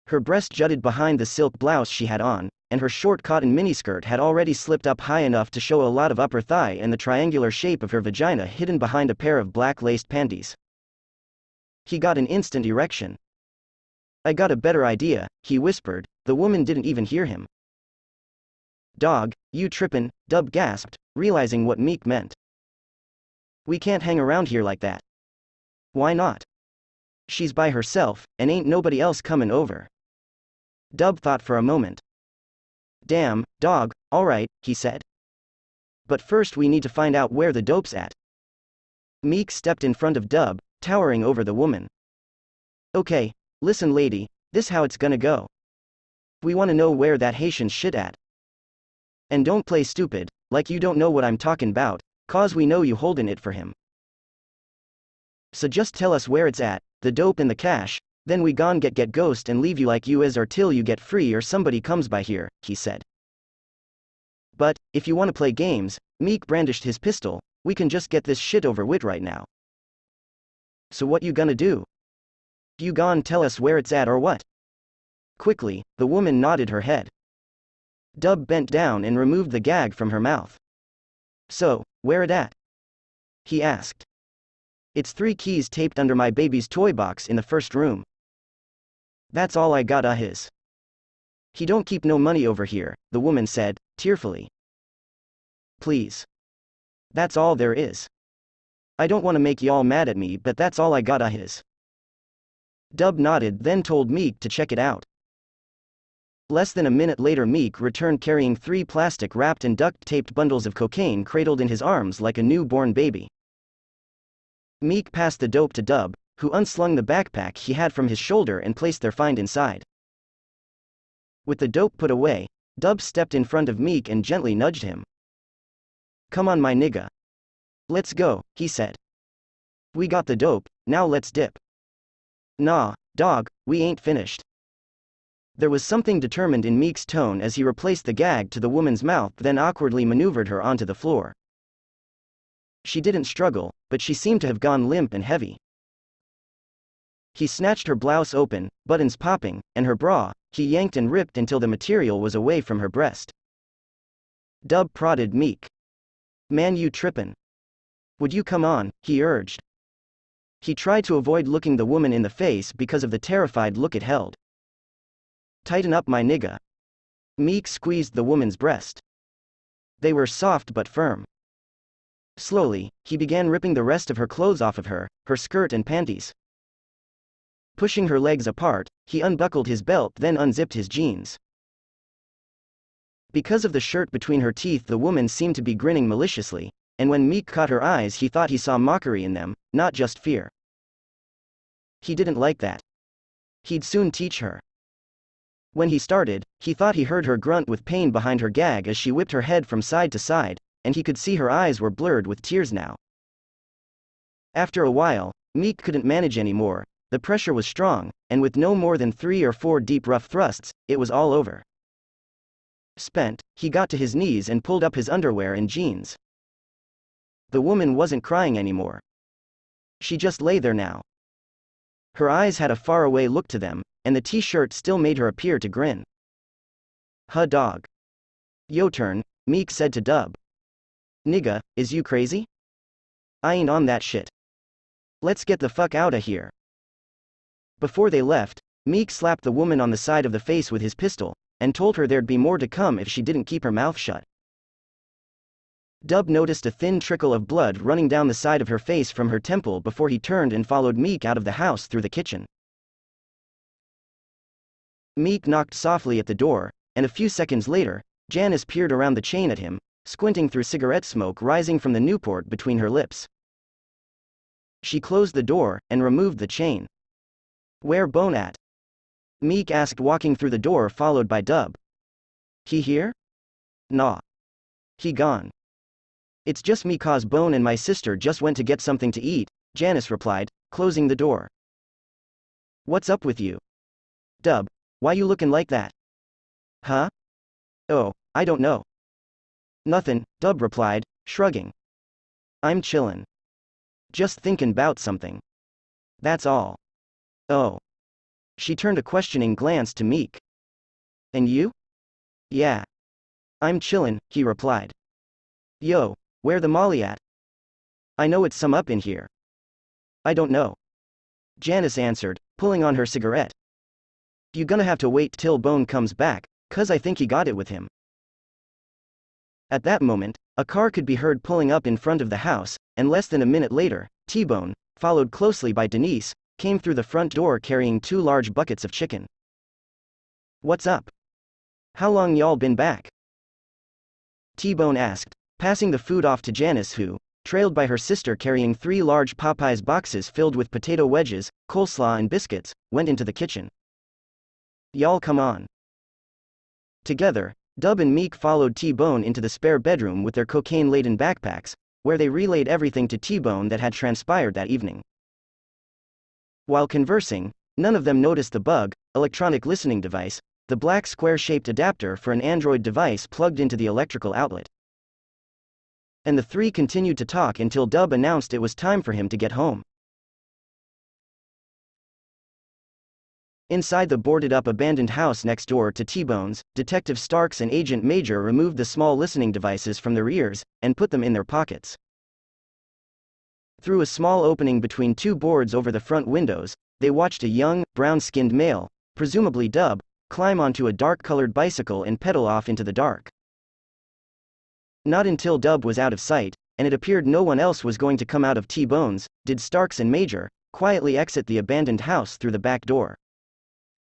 A: Her breast jutted behind the silk blouse she had on, and her short cotton miniskirt had already slipped up high enough to show a lot of upper thigh and the triangular shape of her vagina hidden behind a pair of black laced panties. He got an instant erection. "I got a better idea," he whispered. The woman didn't even hear him. "Dog, you trippin'," Dub gasped, realizing what Meek meant. "We can't hang around here like that." "Why not? She's by herself, and ain't nobody else comin' over." Dub thought for a moment. "Damn, dog, alright," he said. "But first we need to find out where the dope's at." Meek stepped in front of Dub, towering over the woman. "Okay, listen lady, this how it's gonna go. We wanna know where that Haitian's shit at. And don't play stupid, like you don't know what I'm talking about, cause we know you holdin' it for him. So just tell us where it's at, the dope and the cash, then we gon' get ghost and leave you like you is or till you get free or somebody comes by here," he said. "But, if you wanna play games," Meek brandished his pistol, "we can just get this shit over with right now. So what you gonna do? You gon' tell us where it's at or what?" Quickly, the woman nodded her head. Dub bent down and removed the gag from her mouth. "So, where it at?" he asked. "It's 3 keys taped under my baby's toy box in the first room. That's all I got his. He don't keep no money over here," the woman said, tearfully. "Please. That's all there is. I don't wanna make y'all mad at me, but that's all I got his." Dub nodded, then told Meek to check it out. Less than a minute later, Meek returned carrying 3 plastic-wrapped and duct-taped bundles of cocaine cradled in his arms like a newborn baby. Meek passed the dope to Dub, who unslung the backpack he had from his shoulder and placed their find inside. With the dope put away, Dub stepped in front of Meek and gently nudged him. "Come on my nigga. Let's go," he said. "We got the dope, now let's dip." "Nah, dog, we ain't finished." There was something determined in Meek's tone as he replaced the gag to the woman's mouth, then awkwardly maneuvered her onto the floor. She didn't struggle, but she seemed to have gone limp and heavy. He snatched her blouse open, buttons popping, and her bra. He yanked and ripped until the material was away from her breast. Dub prodded Meek. "Man, you trippin'. Would you come on?" he urged. He tried to avoid looking the woman in the face because of the terrified look it held. "Tighten up my nigga." Meek squeezed the woman's breast. They were soft but firm. Slowly, he began ripping the rest of her clothes off of her, her skirt and panties. Pushing her legs apart, he unbuckled his belt, then unzipped his jeans. Because of the shirt between her teeth, the woman seemed to be grinning maliciously, and when Meek caught her eyes, he thought he saw mockery in them, not just fear. He didn't like that. He'd soon teach her. When he started, he thought he heard her grunt with pain behind her gag as she whipped her head from side to side, and he could see her eyes were blurred with tears now. After a while, Meek couldn't manage anymore. The pressure was strong, and with no more than 3 or 4 deep rough thrusts, it was all over. Spent, he got to his knees and pulled up his underwear and jeans. The woman wasn't crying anymore. She just lay there now. Her eyes had a faraway look to them, and the t-shirt still made her appear to grin. "Huh dog. Yo turn," Meek said to Dub. "Nigga, is you crazy? I ain't on that shit. Let's get the fuck outta here." Before they left, Meek slapped the woman on the side of the face with his pistol, and told her there'd be more to come if she didn't keep her mouth shut. Dub noticed a thin trickle of blood running down the side of her face from her temple before he turned and followed Meek out of the house through the kitchen. Meek knocked softly at the door, and a few seconds later, Janice peered around the chain at him, squinting through cigarette smoke rising from the Newport between her lips. She closed the door and removed the chain. "Where Bone at?" Meek asked, walking through the door followed by Dub. "He here?" "Nah. He gone. It's just me, cause Bone and my sister just went to get something to eat," Janice replied, closing the door. What's up with you? Dub, why you looking like that? Huh? Oh, I don't know. Nothin', Dub replied, shrugging. I'm chillin'. Just thinkin' 'bout something. That's all. Oh. She turned a questioning glance to Meek. And you? Yeah. I'm chillin', he replied. Yo, where the molly at? I know it's some up in here. I don't know. Janice answered, pulling on her cigarette. You gonna have to wait till Bone comes back, 'cause I think he got it with him. At that moment, a car could be heard pulling up in front of the house, and less than a minute later, T-Bone, followed closely by Denise, came through the front door carrying 2 large buckets of chicken. What's up? How long y'all been back? T-Bone asked, passing the food off to Janice who, trailed by her sister carrying 3 large Popeyes boxes filled with potato wedges, coleslaw and biscuits, went into the kitchen. Y'all come on. Together, Dub and Meek followed T-Bone into the spare bedroom with their cocaine-laden backpacks, where they relayed everything to T-Bone that had transpired that evening. While conversing, none of them noticed the bug, electronic listening device, the black square-shaped adapter for an Android device plugged into the electrical outlet. And the 3 continued to talk until Dub announced it was time for him to get home. Inside the boarded-up abandoned house next door to T-Bone's, Detective Starks and Agent Major removed the small listening devices from their ears, and put them in their pockets. Through a small opening between 2 boards over the front windows, they watched a young, brown-skinned male, presumably Dub, climb onto a dark-colored bicycle and pedal off into the dark. Not until Dub was out of sight, and it appeared no one else was going to come out of T-Bone's, did Starks and Major quietly exit the abandoned house through the back door.